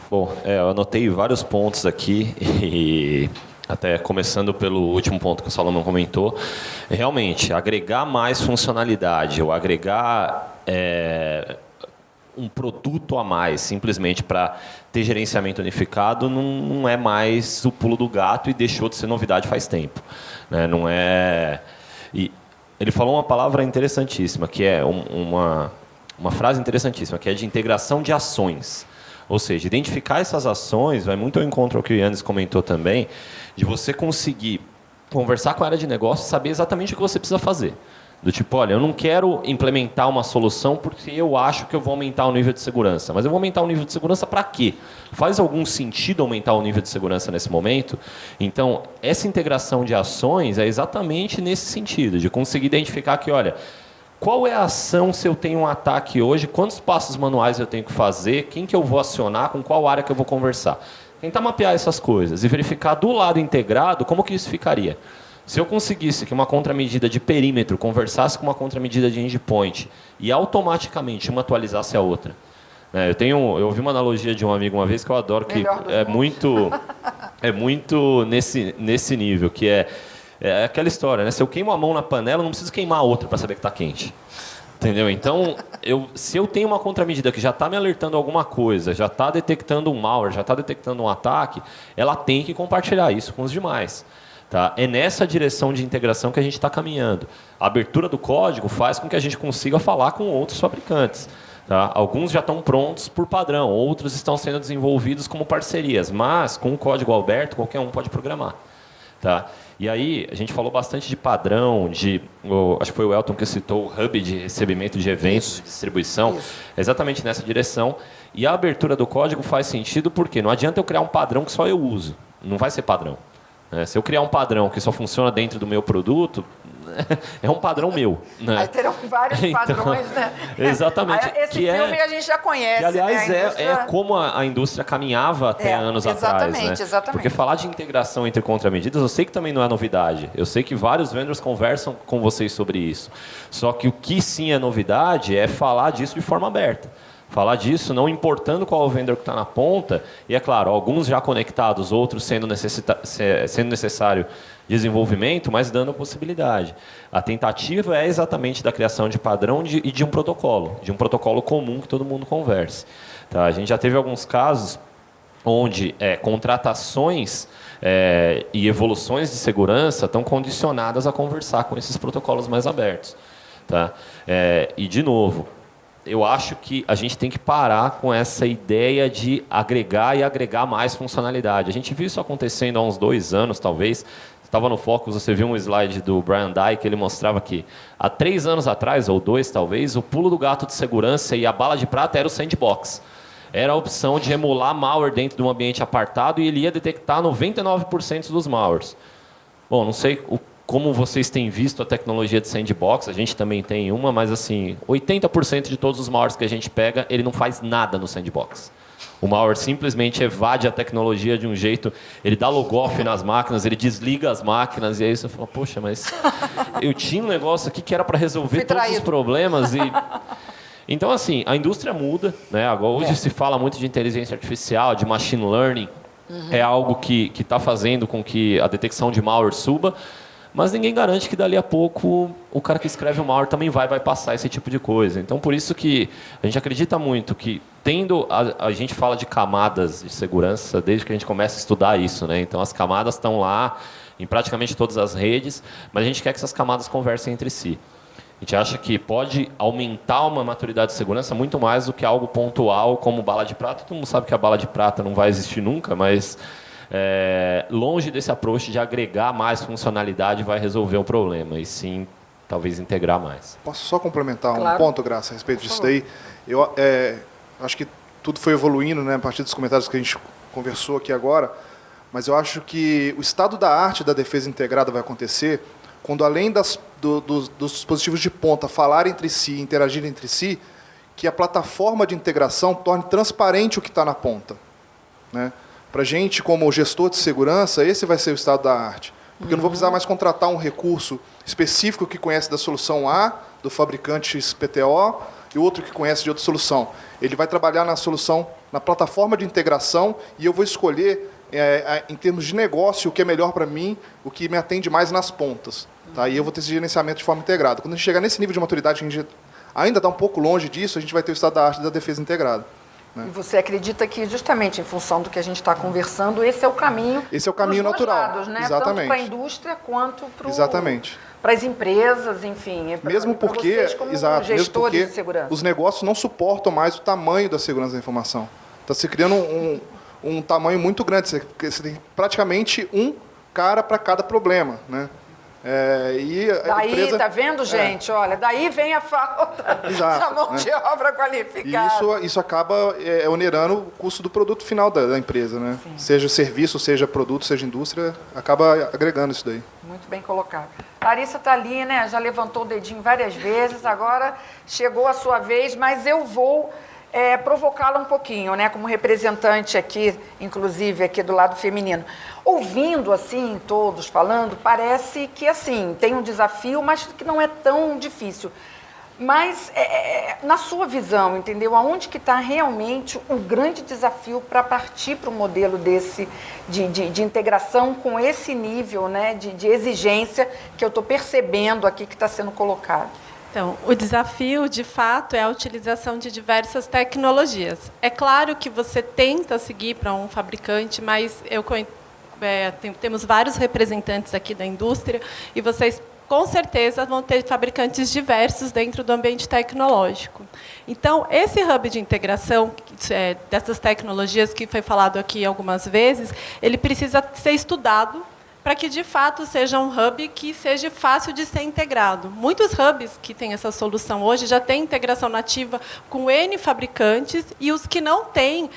B: Bom, eu anotei vários pontos aqui e até começando pelo último ponto que o Salomão comentou, realmente, agregar mais funcionalidade ou agregar um produto a mais, simplesmente para ter gerenciamento unificado, não é mais o pulo do gato e deixou de ser novidade faz tempo, né? Não é... E ele falou uma palavra interessantíssima, que é uma frase interessantíssima, que é de integração de ações. Ou seja, identificar essas ações, vai muito ao encontro ao que o Yannis comentou também, de você conseguir conversar com a área de negócio e saber exatamente o que você precisa fazer. Do tipo, olha, eu não quero implementar uma solução porque eu acho que eu vou aumentar o nível de segurança. Mas eu vou aumentar o nível de segurança para quê? Faz algum sentido aumentar o nível de segurança nesse momento? Então, essa integração de ações é exatamente nesse sentido, de conseguir identificar que, olha, qual é a ação se eu tenho um ataque hoje, quantos passos manuais eu tenho que fazer, quem que eu vou acionar, com qual área que eu vou conversar. Tentar mapear essas coisas e verificar do lado integrado como que isso ficaria. Se eu conseguisse que uma contramedida de perímetro conversasse com uma contramedida de endpoint e automaticamente uma atualizasse a outra. Eu ouvi uma analogia de um amigo uma vez que eu adoro, que é muito nesse nível, que é aquela história, né? Se eu queimo a mão na panela, eu não preciso queimar a outra para saber que está quente. Entendeu? Então, se eu tenho uma contramedida que já está me alertando alguma coisa, já está detectando um malware, já está detectando um ataque, ela tem que compartilhar isso com os demais. Tá? É nessa direção de integração que a gente está caminhando. A abertura do código faz com que a gente consiga falar com outros fabricantes. Tá? Alguns já estão prontos por padrão, outros estão sendo desenvolvidos como parcerias, mas com o código aberto, qualquer um pode programar. Tá? E aí, a gente falou bastante de padrão, acho que foi o Elton que citou o hub de recebimento de eventos, de distribuição, exatamente nessa direção. E a abertura do código faz sentido porque não adianta eu criar um padrão que só eu uso, não vai ser padrão. Se eu criar um padrão que só funciona dentro do meu produto, é um padrão meu. Né?
A: Aí terão vários padrões, né?
B: Exatamente.
A: Esse filme a gente já conhece.
B: Que, aliás,
A: né? Indústria...
B: é como a indústria caminhava até anos atrás. Né?
A: Exatamente.
B: Porque falar de integração entre contramedidas, eu sei que também não é novidade. Eu sei que vários vendors conversam com vocês sobre isso. Só que o que sim é novidade é falar disso de forma aberta. Falar disso não importando qual é o vendor que está na ponta, e é claro, alguns já conectados, outros sendo necessário desenvolvimento, mas dando a possibilidade. A tentativa é exatamente da criação de padrão e de um protocolo comum que todo mundo converse. Tá? A gente já teve alguns casos onde contratações e evoluções de segurança estão condicionadas a conversar com esses protocolos mais abertos. Tá? E, de novo, eu acho que a gente tem que parar com essa ideia de agregar e agregar mais funcionalidade. A gente viu isso acontecendo há uns 2 anos, talvez, estava no Focus, você viu um slide do Brian Dyke, ele mostrava que há 3 anos atrás, ou 2 talvez, o pulo do gato de segurança e a bala de prata era o sandbox. Era a opção de emular malware dentro de um ambiente apartado e ele ia detectar 99% dos malwares. Bom, não sei como vocês têm visto a tecnologia de sandbox, a gente também tem uma, mas assim, 80% de todos os malwares que a gente pega, ele não faz nada no sandbox. O malware simplesmente evade a tecnologia de um jeito, ele dá logoff nas máquinas, ele desliga as máquinas, e aí você fala, poxa, mas eu tinha um negócio aqui que era para resolver todos os problemas. Então, assim, a indústria muda, né? Agora, hoje se fala muito de inteligência artificial, de machine learning, é algo que está fazendo com que a detecção de malware suba, mas ninguém garante que dali a pouco o cara que escreve o malware também vai passar esse tipo de coisa. Então, por isso que a gente acredita muito que, a gente fala de camadas de segurança desde que a gente começa a estudar isso, né? Então, as camadas estão lá em praticamente todas as redes, mas a gente quer que essas camadas conversem entre si. A gente acha que pode aumentar uma maturidade de segurança muito mais do que algo pontual como bala de prata. Todo mundo sabe que a bala de prata não vai existir nunca, mas longe desse approach de agregar mais funcionalidade vai resolver o problema, e sim, talvez integrar mais.
C: Posso só complementar
A: Claro.
C: um ponto, Graça, a respeito disso daí? Eu acho que tudo foi evoluindo, né, a partir dos comentários que a gente conversou aqui agora, mas eu acho que o estado da arte da defesa integrada vai acontecer quando, além dos dispositivos de ponta falarem entre si, interagirem entre si, que a plataforma de integração torne transparente o que está na ponta, né? Para a gente, como gestor de segurança, esse vai ser o estado da arte. Porque eu não vou precisar mais contratar um recurso específico que conhece da solução A, do fabricante XPTO, e outro que conhece de outra solução. Ele vai trabalhar na solução, na plataforma de integração, e eu vou escolher, em termos de negócio, o que é melhor para mim, o que me atende mais nas pontas. Tá? E eu vou ter esse gerenciamento de forma integrada. Quando a gente chegar nesse nível de maturidade, a gente ainda está um pouco longe disso, a gente vai ter o estado da arte da defesa integrada.
A: E você acredita que, justamente em função do que a gente está conversando, esse é o caminho.
C: Esse é o caminho natural.
A: Lados, né?
C: Exatamente.
A: Tanto para a indústria quanto
C: Exatamente.
A: para as empresas, enfim.
C: Mesmo porque,
A: vocês como gestores de segurança.
C: Os negócios não suportam mais o tamanho da segurança da informação. Está se criando um tamanho muito grande. Você tem praticamente um cara para cada problema, né?
A: Daí,
C: empresa,
A: tá vendo, gente? Olha, daí vem a falta da mão de obra qualificada.
C: E isso acaba onerando o custo do produto final da empresa, né? Sim. Seja serviço, seja produto, seja indústria, acaba agregando isso daí.
A: Muito bem colocado. Larissa está ali, né? Já levantou o dedinho várias vezes, agora chegou a sua vez, mas eu vou provocá-la um pouquinho, né? Como representante aqui, inclusive aqui do lado feminino. Ouvindo assim, todos falando, parece que assim, tem um desafio, mas que não é tão difícil. Mas, na sua visão, entendeu? Aonde que está realmente o grande desafio para partir para um modelo desse de integração com esse nível, né, de exigência que eu estou percebendo aqui que está sendo colocado?
M: Então, o desafio, de fato, é a utilização de diversas tecnologias. É claro que você tenta seguir para um fabricante, mas temos vários representantes aqui da indústria e vocês, com certeza, vão ter fabricantes diversos dentro do ambiente tecnológico. Então, esse hub de integração dessas tecnologias, que foi falado aqui algumas vezes, ele precisa ser estudado para que, de fato, seja um hub que seja fácil de ser integrado. Muitos hubs que têm essa solução hoje já têm integração nativa com N fabricantes, e os que não têm,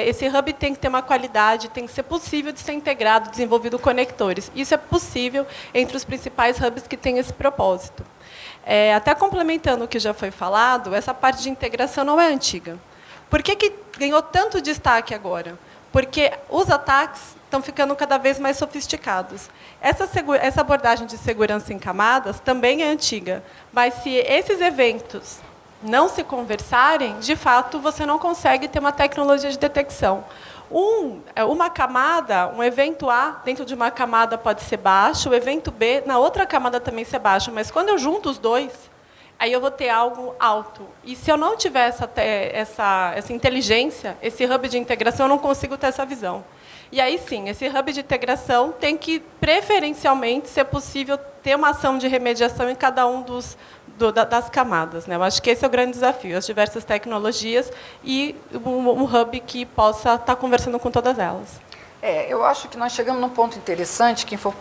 M: esse hub tem que ter uma qualidade, tem que ser possível de ser integrado, desenvolvido conectores. Isso é possível entre os principais hubs que têm esse propósito. Até complementando o que já foi falado, essa parte de integração não é antiga. Por que ganhou tanto destaque agora? Porque os ataques estão ficando cada vez mais sofisticados. Essa abordagem de segurança em camadas também é antiga, mas se esses eventos não se conversarem, de fato, você não consegue ter uma tecnologia de detecção. Uma camada, um evento A dentro de uma camada pode ser baixo, o evento B na outra camada também ser baixo, mas quando eu junto os dois, aí eu vou ter algo alto. E se eu não tiver essa inteligência, esse hub de integração, eu não consigo ter essa visão. E aí, sim, esse hub de integração tem que, preferencialmente, ser possível ter uma ação de remediação em cada um das camadas, né? Eu acho que esse é o grande desafio, as diversas tecnologias e um hub que possa estar conversando com todas elas.
A: Eu acho que nós chegamos num ponto interessante, quem for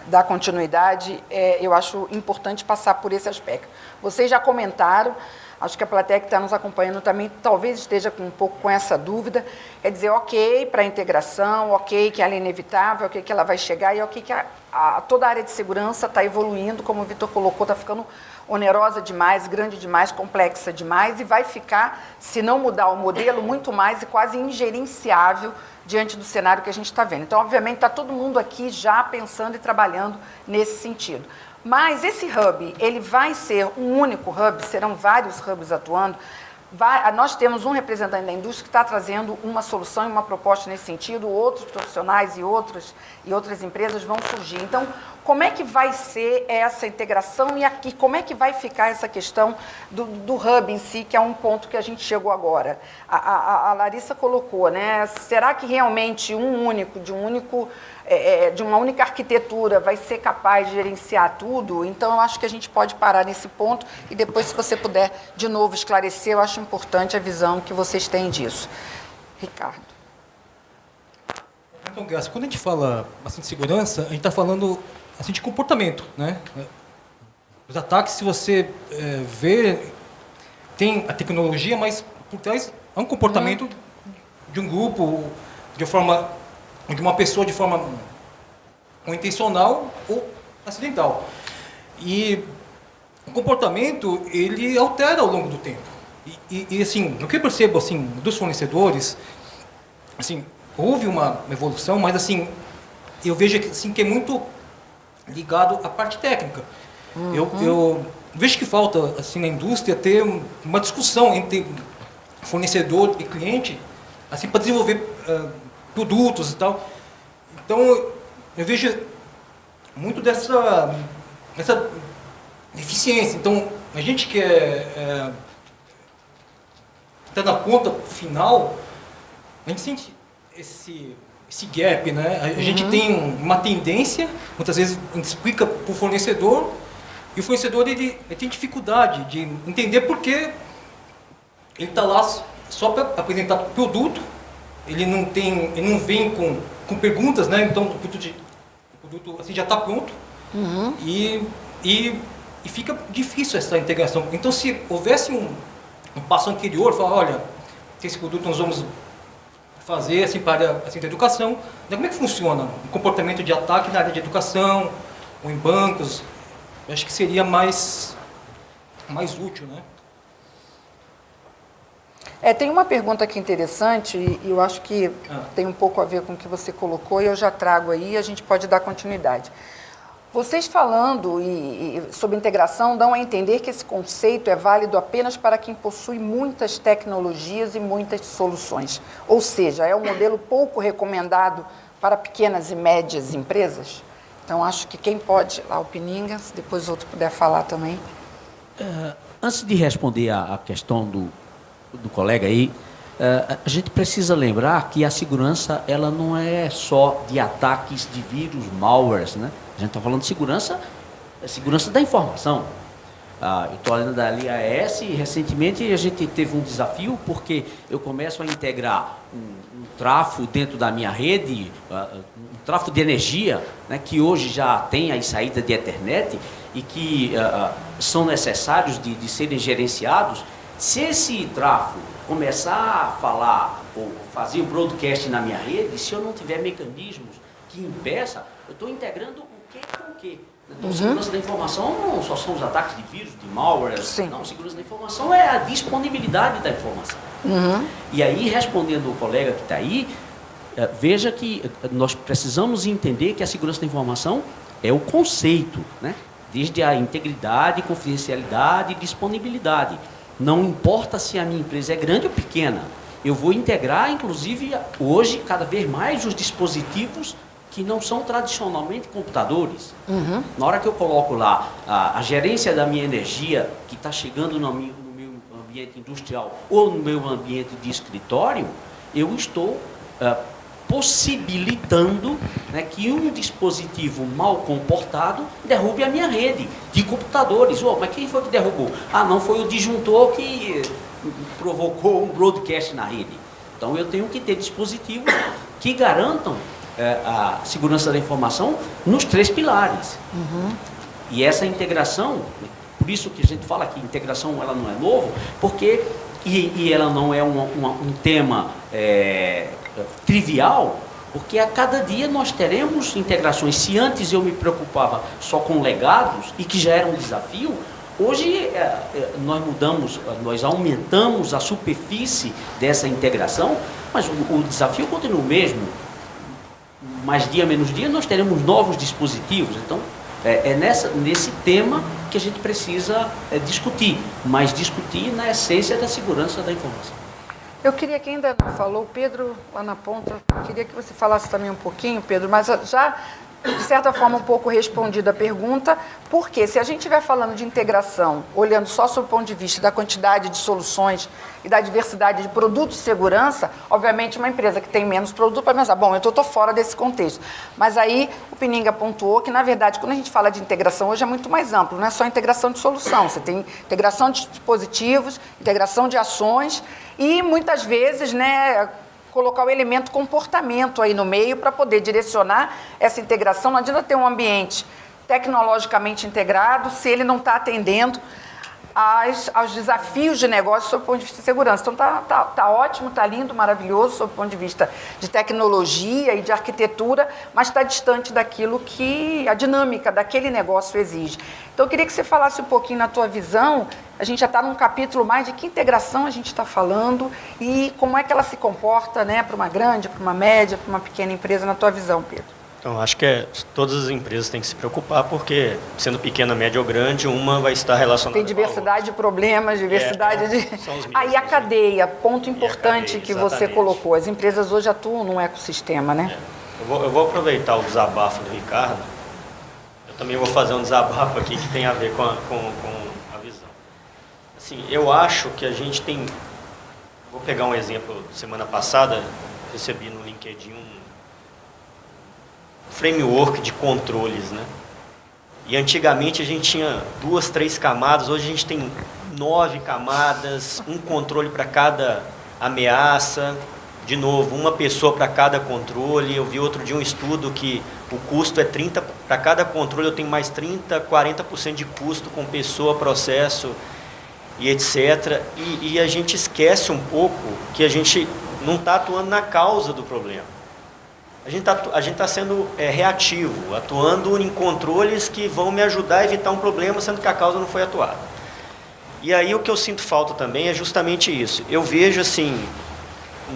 A: dar continuidade, eu acho importante passar por esse aspecto. Vocês já comentaram, acho que a plateia que está nos acompanhando também talvez esteja um pouco com essa dúvida, quer dizer, ok para a integração, ok que ela é inevitável, ok que ela vai chegar, e ok que toda a área de segurança está evoluindo, como o Vitor colocou, está ficando onerosa demais, grande demais, complexa demais, e vai ficar, se não mudar o modelo, muito mais e quase ingerenciável diante do cenário que a gente está vendo. Então, obviamente, está todo mundo aqui já pensando e trabalhando nesse sentido. Mas esse hub, ele vai ser um único hub, serão vários hubs atuando. Nós temos um representante da indústria que está trazendo uma solução e uma proposta nesse sentido, outros profissionais e outras empresas vão surgir. Então, como é que vai ser essa integração e aqui, como é que vai ficar essa questão do hub em si, que é um ponto que a gente chegou agora? A Larissa colocou, né? Será que realmente de uma única arquitetura vai ser capaz de gerenciar tudo? Então, eu acho que a gente pode parar nesse ponto e depois, se você puder, de novo, esclarecer, eu acho importante a visão que vocês têm disso. Ricardo.
N: Então, Graça, quando a gente fala assim, de segurança, a gente está falando assim, de comportamento, né? Os ataques, se você vê, tem a tecnologia, mas por trás é um comportamento de um grupo, de uma pessoa de forma ou intencional ou acidental. E o comportamento, ele altera ao longo do tempo. E assim, o que eu percebo assim, dos fornecedores, assim, houve uma evolução, mas assim, eu vejo assim, que é muito ligado à parte técnica. Eu vejo que falta assim, na indústria ter uma discussão entre fornecedor e cliente assim, para desenvolver produtos e tal. Então, eu vejo muito dessa deficiência. Então, a gente que está na ponta final, a gente sente esse gap, né? A gente tem uma tendência, muitas vezes a gente explica para o fornecedor, e o fornecedor ele tem dificuldade de entender por que ele está lá só para apresentar produto, ele não vem com perguntas, né? Então o produto assim, já está pronto e fica difícil essa integração. Então, se houvesse um passo anterior, falar, olha, esse produto nós vamos fazer assim, para assim, a educação, como é que funciona o comportamento de ataque na área de educação ou em bancos? Eu acho que seria mais útil, né?
A: Tem uma pergunta aqui interessante, e eu acho que tem um pouco a ver com o que você colocou, e eu já trago aí, a gente pode dar continuidade. Vocês falando sobre integração dão a entender que esse conceito é válido apenas para quem possui muitas tecnologias e muitas soluções. Ou seja, é um modelo pouco recomendado para pequenas e médias empresas. Então, acho que quem pode, lá o Pininga, se depois o outro puder falar também.
P: Antes de responder a questão do colega aí, a gente precisa lembrar que a segurança ela não é só de ataques de vírus, malwares, né? A gente está falando de segurança da informação. Eu estou olhando ali a AES e recentemente a gente teve um desafio porque eu começo a integrar um tráfego dentro da minha rede, um tráfego de energia, né, que hoje já tem a saída de Ethernet e que são necessários de serem gerenciados. Se esse tráfego começar a falar ou fazer o broadcast na minha rede, se eu não tiver mecanismos que impeça, eu estou integrando o que com o que. Então, segurança da informação não só são os ataques de vírus, de malware. Não, segurança da informação é a disponibilidade da informação. E aí, respondendo o colega que está aí, veja que nós precisamos entender que a segurança da informação é o conceito, né? Desde a integridade, confidencialidade e disponibilidade. Não importa se a minha empresa é grande ou pequena, eu vou integrar, inclusive, hoje, cada vez mais, os dispositivos que não são tradicionalmente computadores. Na hora que eu coloco lá a gerência da minha energia, que está chegando no meu ambiente industrial ou no meu ambiente de escritório, eu estou possibilitando, né, que um dispositivo mal comportado derrube a minha rede de computadores. Mas quem foi que derrubou? Não foi o disjuntor que provocou um broadcast na rede. Então eu tenho que ter dispositivos que garantam a segurança da informação nos 3 pilares. E essa integração, por isso que a gente fala que integração ela não é novo, porque e ela não é um tema trivial, porque a cada dia nós teremos integrações. Se antes eu me preocupava só com legados, e que já era um desafio, hoje nós aumentamos a superfície dessa integração, mas o desafio continua o mesmo. Mais dia, menos dia, nós teremos novos dispositivos. Então, nesse tema que a gente precisa discutir, mas discutir na essência da segurança da informação.
A: Eu queria que ainda não falou, Pedro, lá na ponta, queria que você falasse também um pouquinho, Pedro, mas já, de certa forma, um pouco respondida a pergunta, porque se a gente estiver falando de integração, olhando só sob o ponto de vista da quantidade de soluções e da diversidade de produtos de segurança, obviamente uma empresa que tem menos produto vai pensar, bom, eu estou fora desse contexto. Mas aí o Pininga pontuou que, na verdade, quando a gente fala de integração hoje é muito mais amplo, não é só integração de solução, você tem integração de dispositivos, integração de ações e, muitas vezes, né, colocar o elemento comportamento aí no meio para poder direcionar essa integração. Não adianta ter um ambiente tecnologicamente integrado se ele não está atendendo aos desafios de negócio sob o ponto de vista de segurança. Então tá ótimo, tá lindo, maravilhoso sob o ponto de vista de tecnologia e de arquitetura, mas está distante daquilo que a dinâmica daquele negócio exige. Então eu queria que você falasse um pouquinho na tua visão. A gente já está num capítulo mais de que integração a gente está falando e como é que ela se comporta, né, para uma grande, para uma média, para uma pequena empresa, na tua visão, Pedro.
O: Então, acho que todas as empresas têm que se preocupar, porque, sendo pequena, média ou grande, uma vai estar relacionada.
A: Tem diversidade de problemas, diversidade de...
O: São os mesmos.
A: Aí a cadeia, ponto importante que você
O: exatamente.
A: colocou. As empresas hoje atuam num ecossistema, né?
O: Eu vou aproveitar o desabafo do Ricardo. Eu também vou fazer um desabafo aqui que tem a ver com a visão. Assim, eu acho que a gente tem... Vou pegar um exemplo. Semana passada, recebi no LinkedIn um framework de controles, né? E antigamente a gente tinha 2, 3 camadas, hoje a gente tem 9 camadas, um controle para cada ameaça, de novo, uma pessoa para cada controle. Eu vi outro dia um estudo que o custo é 30, para cada controle eu tenho mais 30, 40% de custo com pessoa, processo e etc. E a gente esquece um pouco que a gente não está atuando na causa do problema. A gente está sendo reativo, atuando em controles que vão me ajudar a evitar um problema, sendo que a causa não foi atuada. E aí o que eu sinto falta também é justamente isso. Eu vejo assim,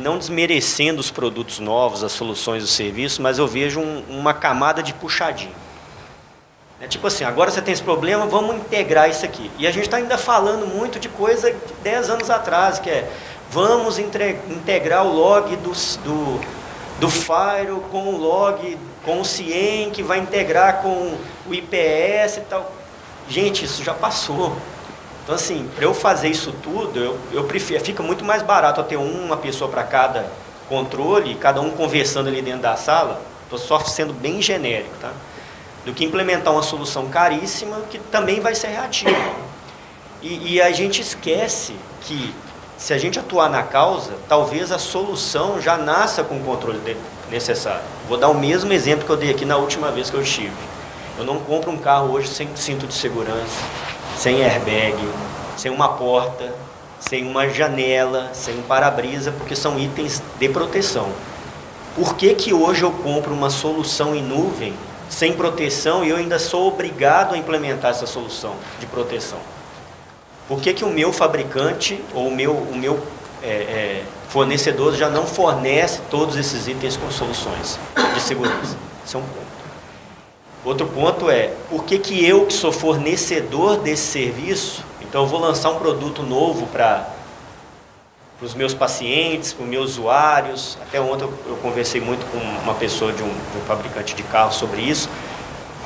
O: não desmerecendo os produtos novos, as soluções, os serviços, mas eu vejo uma camada de puxadinho. É tipo assim, agora você tem esse problema, vamos integrar isso aqui. E a gente está ainda falando muito de coisa de 10 anos atrás, que é, vamos integrar o log do Firewall com o log, com o CIEM, que vai integrar com o IPS e tal. Gente, isso já passou. Então, assim, para eu fazer isso tudo, eu prefiro, fica muito mais barato eu ter uma pessoa para cada controle, cada um conversando ali dentro da sala, estou só sendo bem genérico, tá? Do que implementar uma solução caríssima, que também vai ser reativa. E a gente esquece que, se a gente atuar na causa, talvez a solução já nasça com o controle necessário. Vou dar o mesmo exemplo que eu dei aqui na última vez que eu estive. Eu não compro um carro hoje sem cinto de segurança, sem airbag, sem uma porta, sem uma janela, sem um para-brisa, porque são itens de proteção. Por que hoje eu compro uma solução em nuvem sem proteção e eu ainda sou obrigado a implementar essa solução de proteção? Por que o meu fabricante ou o meu fornecedor já não fornece todos esses itens com soluções de segurança? Esse é um ponto. Outro ponto é, por que eu, que sou fornecedor desse serviço, então eu vou lançar um produto novo para os meus pacientes, para os meus usuários. Até ontem eu conversei muito com uma pessoa de um fabricante de carro sobre isso,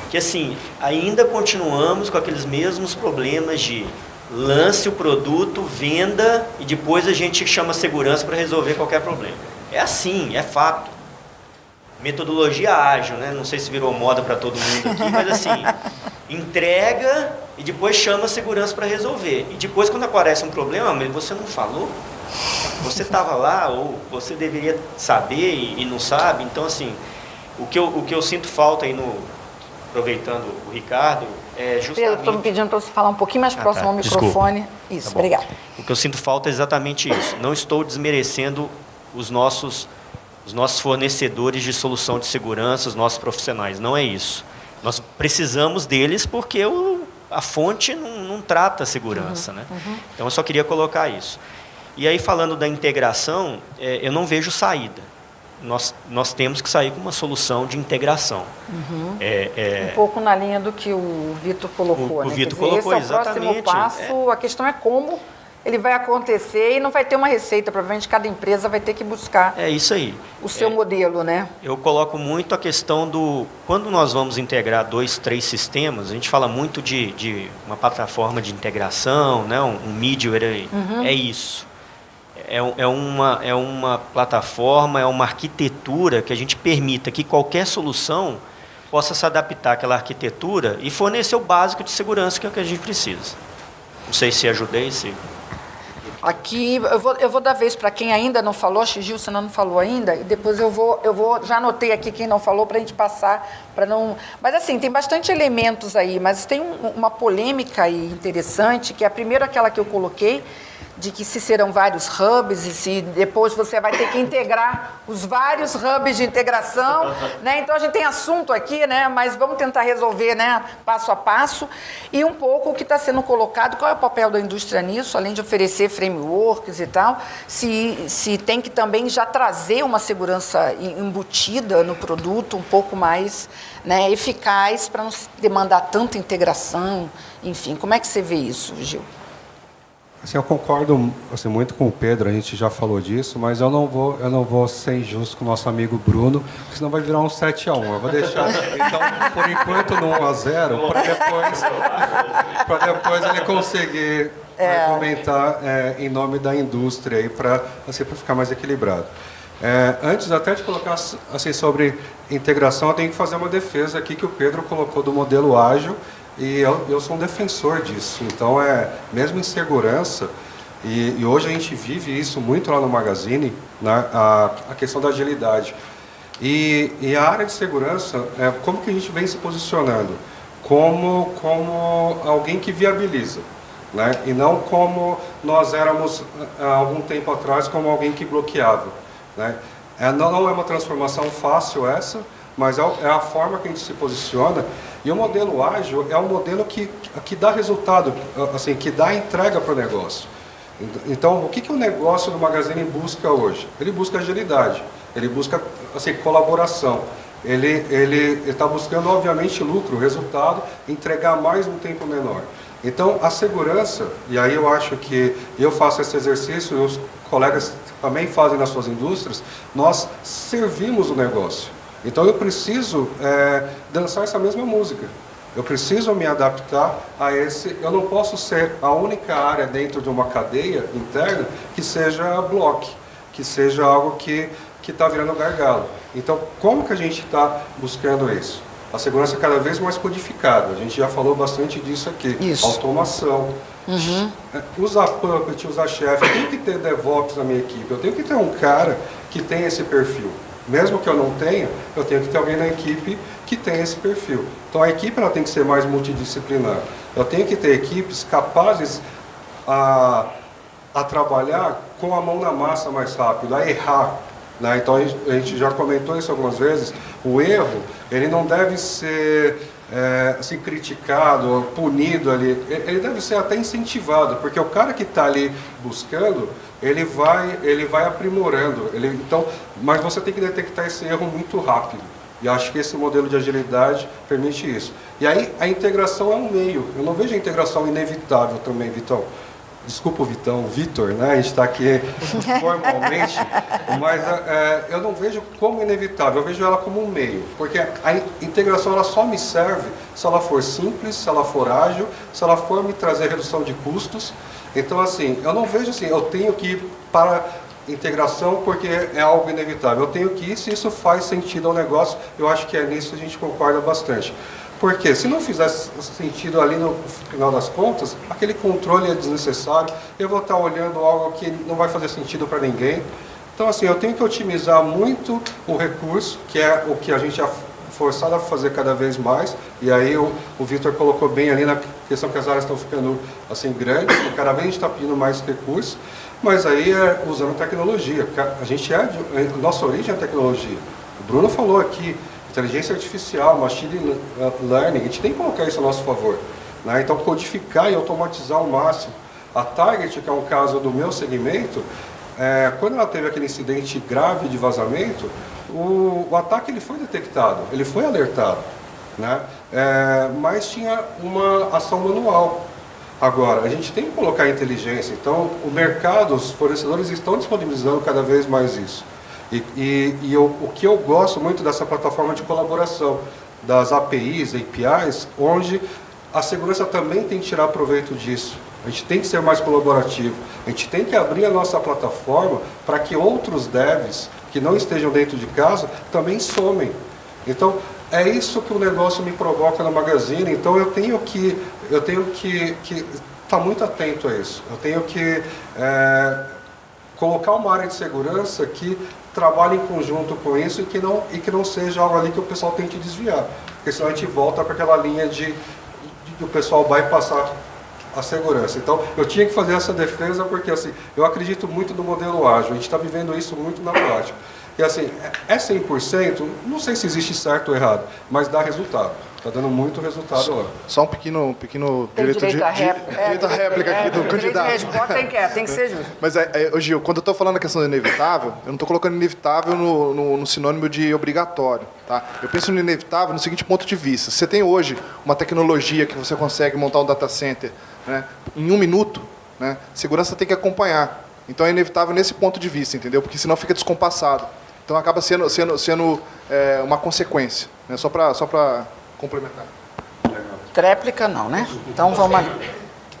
O: que assim, ainda continuamos com aqueles mesmos problemas de lance o produto, venda e depois a gente chama segurança para resolver qualquer problema. É assim, é fato. Metodologia ágil, né? Não sei se virou moda para todo mundo aqui, mas assim, entrega e depois chama segurança para resolver. E depois, quando aparece um problema, mas você não falou? Você estava lá ou você deveria saber e não sabe. Então, assim, o que eu sinto falta aí aproveitando o Ricardo, é justamente...
A: Pedro, estou me pedindo para você falar um pouquinho mais próximo ao microfone.
O: Desculpa.
A: Isso,
O: Tá bom.
A: obrigada.
O: O que eu sinto falta é exatamente isso. Não estou desmerecendo os nossos fornecedores de solução de segurança, os nossos profissionais. Não é isso. Nós precisamos deles porque a fonte não trata a segurança. Né? Então, eu só queria colocar isso. E aí, falando da integração, eu não vejo saída. Nós temos que sair com uma solução de integração.
A: Um pouco na linha do que o Vitor colocou.
O: O
A: né?
O: Vitor
A: Quer dizer,
O: colocou,
A: esse é o próximo
O: exatamente.
A: passo, a questão é como ele vai acontecer e não vai ter uma receita, provavelmente cada empresa vai ter que buscar
O: isso aí.
A: O seu modelo, né?
O: Eu coloco muito a questão quando nós vamos integrar 2, 3 sistemas, a gente fala muito de uma plataforma de integração, né? um middleware aí. É isso. É uma plataforma, é uma arquitetura que a gente permita que qualquer solução possa se adaptar àquela arquitetura e fornecer o básico de segurança que é o que a gente precisa. Não sei se ajudei, se...
A: Aqui, eu vou dar vez para quem ainda não falou, acho que Gil, você não falou ainda, e depois eu vou já anotei aqui quem não falou para a gente passar, para não... Mas assim, tem bastante elementos aí, mas tem uma polêmica aí interessante, que é a primeira aquela que eu coloquei, de que se serão vários hubs e se depois você vai ter que integrar os vários hubs de integração, né? Então a gente tem assunto aqui, né? Mas vamos tentar resolver, né? Passo a passo. E um pouco o que está sendo colocado, qual é o papel da indústria nisso, além de oferecer frameworks e tal, se tem que também já trazer uma segurança embutida no produto um pouco mais, né, eficaz para não demandar tanta integração, enfim. Como é que você vê isso, Gil?
D: Assim, eu concordo assim, muito com o Pedro, a gente já falou disso, mas eu não vou ser injusto com o nosso amigo Bruno, porque senão vai virar um 7-1. Eu vou deixar, então, por enquanto, no 1-0, para depois ele conseguir argumentar em nome da indústria, para assim, ficar mais equilibrado. Antes até de colocar assim, sobre integração, eu tenho que fazer uma defesa aqui que o Pedro colocou do modelo ágil, e eu sou um defensor disso. Então, mesmo em segurança, e hoje a gente vive isso muito lá no Magazine, né, a questão da agilidade. E a área de segurança, como que a gente vem se posicionando? Como alguém que viabiliza, né, e não como nós éramos há algum tempo atrás, como alguém que bloqueava. Né? Não é uma transformação fácil essa, mas é a forma que a gente se posiciona. E o modelo ágil é um modelo que dá resultado, assim, que dá entrega para o negócio. Então, o que o negócio do Magazine busca hoje? Ele busca agilidade, ele busca assim, colaboração. Ele está buscando, obviamente, lucro, resultado, entregar mais num tempo menor. Então, a segurança, e aí eu acho que eu faço esse exercício, e os colegas também fazem nas suas indústrias, nós servimos o negócio. Então eu preciso dançar essa mesma música. Eu preciso me adaptar a esse... Eu não posso ser a única área dentro de uma cadeia interna que seja bloco, que seja algo que está virando gargalo. Então, como que a gente está buscando isso? A segurança cada vez mais codificada. A gente já falou bastante disso aqui. Isso. Automação. Usar Puppet, usar Chef. Eu tenho que ter DevOps na minha equipe. Eu tenho que ter um cara que tem esse perfil. Mesmo que eu não tenha, eu tenho que ter alguém na equipe que tenha esse perfil. Então a equipe ela tem que ser mais multidisciplinar. Eu tenho que ter equipes capazes a trabalhar com a mão na massa mais rápido, a errar. Né? Então a gente já comentou isso algumas vezes. O erro, ele não deve ser assim, criticado, punido ali. Ele deve ser até incentivado, porque o cara que está ali buscando, ele vai aprimorando. Então, mas você tem que detectar esse erro muito rápido. E acho que esse modelo de agilidade permite isso. E aí a integração é um meio. Eu não vejo a integração inevitável também, Vitão. Desculpa o Vitor, né? A gente está aqui formalmente, mas eu não vejo como inevitável, eu vejo ela como um meio, porque a integração ela só me serve se ela for simples, se ela for ágil, se ela for me trazer redução de custos. Então, assim, eu não vejo assim, eu tenho que ir para integração porque é algo inevitável. Eu tenho que ir se isso faz sentido ao negócio, eu acho que nisso a gente concorda bastante. Porque se não fizesse sentido ali no final das contas, aquele controle é desnecessário, eu vou estar olhando algo que não vai fazer sentido para ninguém. Então, assim, eu tenho que otimizar muito o recurso, que é o que a gente é forçado a fazer cada vez mais, e aí o Vitor colocou bem ali na questão que as áreas estão ficando assim grandes, e cada vez a gente está pedindo mais recursos, mas aí é usando tecnologia, porque a gente nossa origem é tecnologia. O Bruno falou aqui, inteligência artificial, machine learning, a gente tem que colocar isso a nosso favor, né? Então, codificar e automatizar ao máximo. A Target, que é um caso do meu segmento, quando ela teve aquele incidente grave de vazamento, o ataque ele foi detectado, ele foi alertado, né? Mas tinha uma ação manual. Agora, a gente tem que colocar inteligência, então o mercado, os fornecedores estão disponibilizando cada vez mais isso. O que eu gosto muito dessa plataforma de colaboração, das APIs, onde a segurança também tem que tirar proveito disso. A gente tem que ser mais colaborativo. A gente tem que abrir a nossa plataforma para que outros devs que não estejam dentro de casa também somem. Então, é isso que o negócio me provoca na Magazine. Então, eu tenho que estar muito atento a isso. Eu tenho que colocar uma área de segurança que trabalhe em conjunto com isso e que não seja algo ali que o pessoal tente desviar. Porque senão a gente volta para aquela linha de o pessoal vai passar a segurança. Então, eu tinha que fazer essa defesa porque, assim, eu acredito muito no modelo ágil. A gente está vivendo isso muito na prática. E, assim, 100%, não sei se existe certo ou errado, mas dá resultado. Está dando muito resultado lá.
C: Só um pequeno direito à réplica aqui do candidato.
A: Tem que ser justo.
C: Mas, Gil, quando eu estou falando a questão do inevitável, eu não estou colocando inevitável no sinônimo de obrigatório. Tá? Eu penso no inevitável no seguinte ponto de vista. Você tem hoje uma tecnologia que você consegue montar um data center, né, em 1 minuto, né, segurança tem que acompanhar. Então é inevitável nesse ponto de vista, entendeu? Porque senão fica descompassado. Então acaba sendo uma consequência. Né? Só para complementar.
A: Tréplica não, né? Então vamos ali.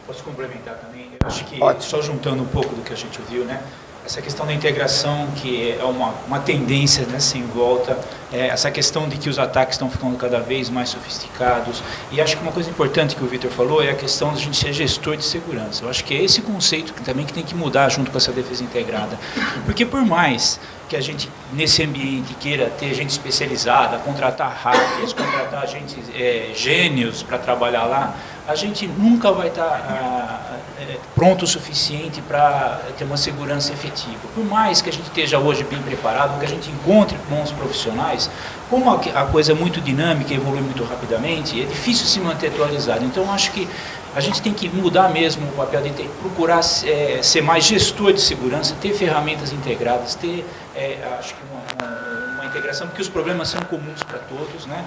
H: Posso complementar também? Eu acho que, só juntando um pouco do que a gente ouviu, né? Essa questão da integração, que é uma tendência, né, sem volta, essa questão de que os ataques estão ficando cada vez mais sofisticados, e acho que uma coisa importante que o Vitor falou é a questão de a gente ser gestor de segurança. Eu acho que é esse conceito que também tem que mudar junto com essa defesa integrada, porque por mais que a gente, nesse ambiente, queira ter gente especializada, contratar hackers, contratar gente, gênios para trabalhar lá, a gente nunca vai estar pronto o suficiente para ter uma segurança efetiva. Por mais que a gente esteja hoje bem preparado, que a gente encontre bons profissionais, como a coisa é muito dinâmica e evolui muito rapidamente, é difícil se manter atualizado. Então, acho que a gente tem que mudar mesmo o papel de procurar ser mais gestor de segurança, ter ferramentas integradas, ter, acho que uma integração, porque os problemas são comuns para todos, né?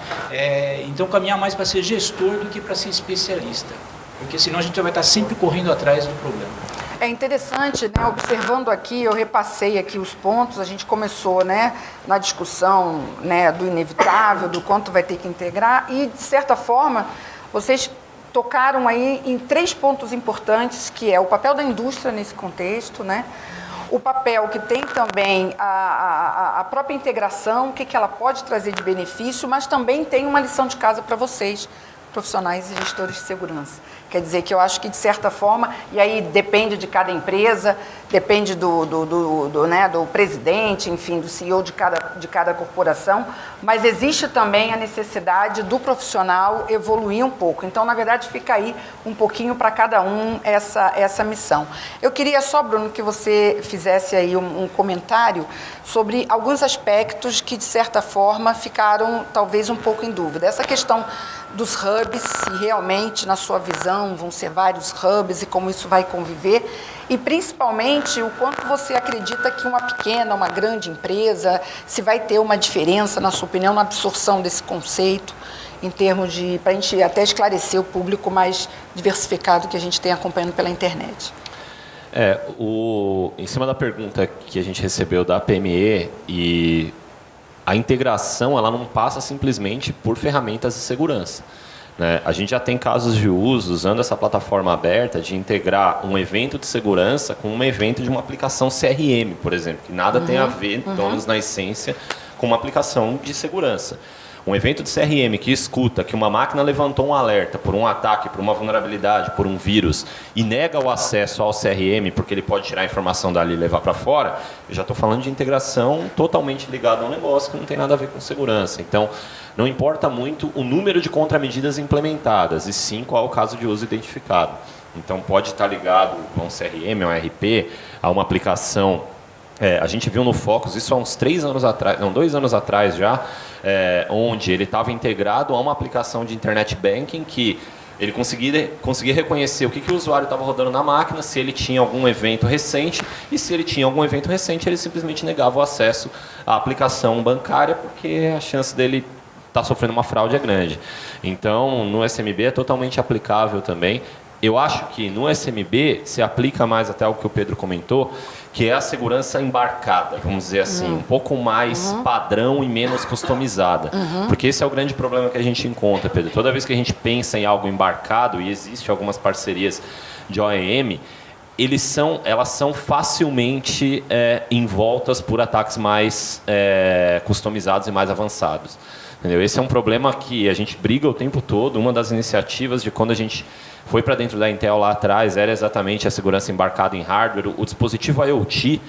H: Então, caminhar mais para ser gestor do que para ser especialista, porque senão a gente vai estar sempre correndo atrás do problema.
A: É interessante, né, observando aqui, eu repassei aqui os pontos, a gente começou, né, na discussão, né, do inevitável, do quanto vai ter que integrar, e, de certa forma, vocês tocaram aí em 3 pontos importantes, que é o papel da indústria nesse contexto, né, o papel que tem também a própria integração, o que ela pode trazer de benefício, mas também tem uma lição de casa para vocês, profissionais e gestores de segurança. Quer dizer que eu acho que, de certa forma, e aí depende de cada empresa, depende do presidente, enfim, do CEO de cada corporação, mas existe também a necessidade do profissional evoluir um pouco. Então, na verdade, fica aí um pouquinho para cada um essa missão. Eu queria só, Bruno, que você fizesse aí um comentário sobre alguns aspectos que, de certa forma, ficaram talvez um pouco em dúvida. Essa questão dos hubs, se realmente, na sua visão, vão ser vários hubs e como isso vai conviver, e principalmente o quanto você acredita que uma pequena, uma grande empresa, se vai ter uma diferença, na sua opinião, na absorção desse conceito, em termos de, para a gente até esclarecer o público mais diversificado que a gente tem acompanhando pela internet.
B: Em cima da pergunta que a gente recebeu da PME, e a integração ela não passa simplesmente por ferramentas de segurança, né? A gente já tem casos de uso usando essa plataforma aberta de integrar um evento de segurança com um evento de uma aplicação CRM, por exemplo, que nada tem a ver, pelo menos na essência, com uma aplicação de segurança. Um evento de CRM que escuta que uma máquina levantou um alerta por um ataque, por uma vulnerabilidade, por um vírus, e nega o acesso ao CRM porque ele pode tirar a informação dali e levar para fora, eu já estou falando de integração totalmente ligada a um negócio que não tem nada a ver com segurança. Então, não importa muito o número de contramedidas implementadas, e sim qual é o caso de uso identificado. Então, pode estar ligado a um CRM, a um ERP, a uma aplicação. A gente viu no Focus, isso há uns 2 anos atrás já, onde ele estava integrado a uma aplicação de Internet Banking que ele conseguia reconhecer o que o usuário estava rodando na máquina, se ele tinha algum evento recente, e se ele tinha algum evento recente, ele simplesmente negava o acesso à aplicação bancária, porque a chance dele estar sofrendo uma fraude é grande. Então, no SMB é totalmente aplicável também. Eu acho que no SMB se aplica mais até o que o Pedro comentou, que é a segurança embarcada, vamos dizer assim, um pouco mais padrão e menos customizada. Porque esse é o grande problema que a gente encontra, Pedro. Toda vez que a gente pensa em algo embarcado, e existe algumas parcerias de OEM, elas são facilmente envoltas por ataques mais customizados e mais avançados. Entendeu? Esse é um problema que a gente briga o tempo todo. Uma das iniciativas de quando a gente foi para dentro da Intel lá atrás era exatamente a segurança embarcada em hardware. O dispositivo IoT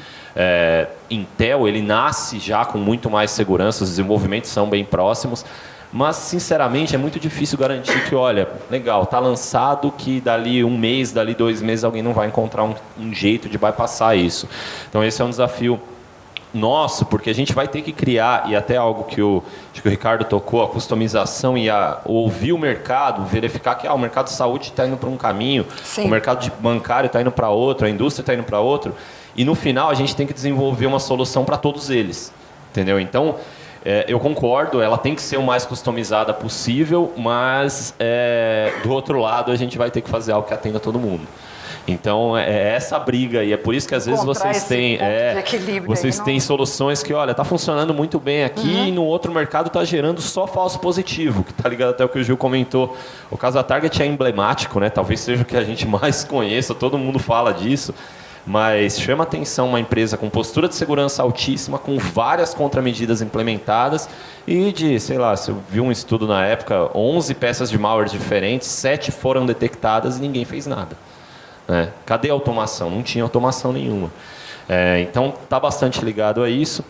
B: Intel, ele nasce já com muito mais segurança, os desenvolvimentos são bem próximos, mas, sinceramente, é muito difícil garantir que, olha, legal, está lançado que dali 1 mês, dali 2 meses, alguém não vai encontrar um jeito de bypassar isso. Então, esse é um desafio nosso, porque a gente vai ter que criar, e até algo que o Ricardo tocou, a customização e ouvir o mercado, verificar que o mercado de saúde está indo para um caminho, o mercado bancário está indo para outro, a indústria está indo para outro, e no final a gente tem que desenvolver uma solução para todos eles. Entendeu? Então, eu concordo, ela tem que ser o mais customizada possível, mas do outro lado a gente vai ter que fazer algo que atenda todo mundo. Então, é essa briga, e é por isso que às vezes vocês têm soluções que, olha, está funcionando muito bem aqui e no outro mercado está gerando só falso positivo, que está ligado até o que o Gil comentou. O caso da Target é emblemático, né? Talvez seja o que a gente mais conheça, todo mundo fala disso, mas chama atenção uma empresa com postura de segurança altíssima, com várias contramedidas implementadas e sei lá, se eu vi um estudo na época, 11 peças de malware diferentes, 7 foram detectadas e ninguém fez nada. Cadê a automação? Não tinha automação nenhuma. Então, está bastante ligado a isso.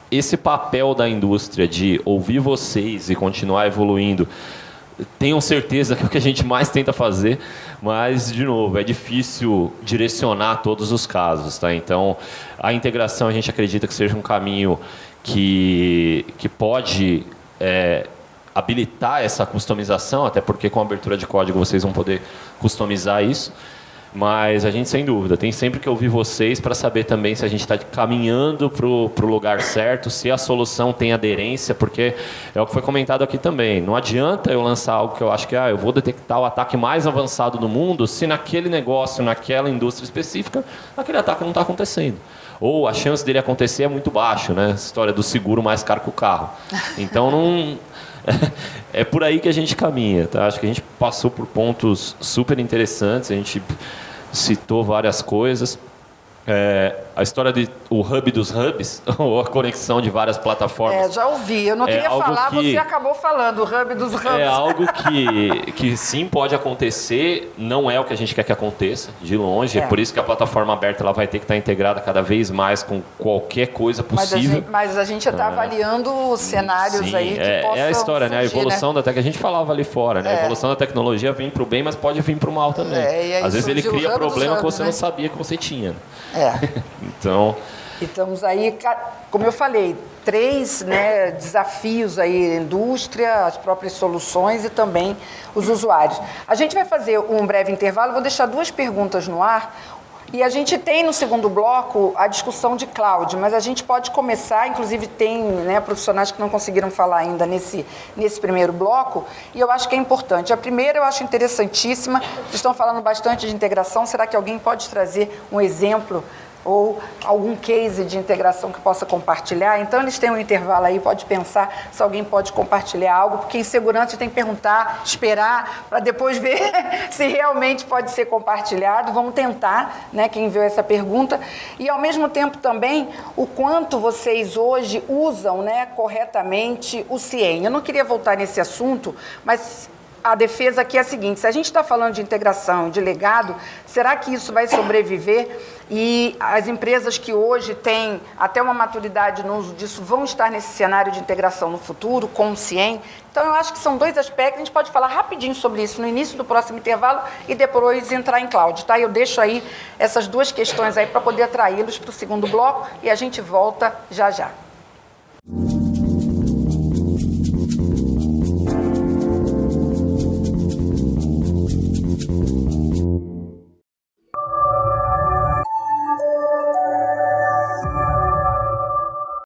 B: Esse papel da indústria de ouvir vocês e continuar evoluindo, tenham certeza que é o que a gente mais tenta fazer, mas, de novo, é difícil direcionar todos os casos. Tá? Então, a integração a gente acredita que seja um caminho que pode habilitar essa customização, até porque com a abertura de código vocês vão poder customizar isso, mas a gente, sem dúvida, tem sempre que ouvir vocês para saber também se a gente está caminhando para o lugar certo, se a solução tem aderência, porque é o que foi comentado aqui também. Não adianta eu lançar algo que eu acho que eu vou detectar o ataque mais avançado do mundo se naquele negócio, naquela indústria específica, aquele ataque não está acontecendo. Ou a chance dele acontecer é muito baixa, né? A história do seguro mais caro que o carro. Então, não... É por aí que a gente caminha, tá? Acho que a gente passou por pontos super interessantes, a gente citou várias coisas. A história do hub dos hubs, ou a conexão de várias plataformas.
A: Já ouvi, eu não queria falar, você acabou falando, o hub dos hubs.
B: É algo que sim pode acontecer, não é o que a gente quer que aconteça, de longe, é por isso que a plataforma aberta ela vai ter que estar integrada cada vez mais com qualquer coisa possível.
A: Mas a gente já está avaliando cenários aí que possam
B: a história, né? A evolução da que a gente falava ali fora, né? A evolução da tecnologia vem para o bem, mas pode vir para o mal também. Às vezes ele cria problema que você não sabia que você tinha. Então...
A: E estamos aí, como eu falei, 3 desafios aí, a indústria, as próprias soluções e também os usuários. A gente vai fazer um breve intervalo, vou deixar 2 perguntas no ar. E a gente tem no segundo bloco a discussão de cloud, mas a gente pode começar, inclusive tem profissionais que não conseguiram falar ainda nesse primeiro bloco, e eu acho que é importante. A primeira eu acho interessantíssima, vocês estão falando bastante de integração, será que alguém pode trazer um exemplo ou algum case de integração que possa compartilhar. Então, eles têm um intervalo aí, pode pensar se alguém pode compartilhar algo, porque em segurança tem que perguntar, esperar, para depois ver se realmente pode ser compartilhado. Vamos tentar, né, quem enviou essa pergunta. E, ao mesmo tempo, também, o quanto vocês hoje usam, né, corretamente o CIEM. Eu não queria voltar nesse assunto, mas a defesa aqui é a seguinte: se a gente está falando de integração, de legado, será que isso vai sobreviver? E as empresas que hoje têm até uma maturidade no uso disso vão estar nesse cenário de integração no futuro, com o CIEM? Então, eu acho que são dois aspectos, a gente pode falar rapidinho sobre isso no início do próximo intervalo e depois entrar em cloud, tá? Eu deixo aí essas duas questões aí para poder atraí-los para o segundo bloco e a gente volta já já.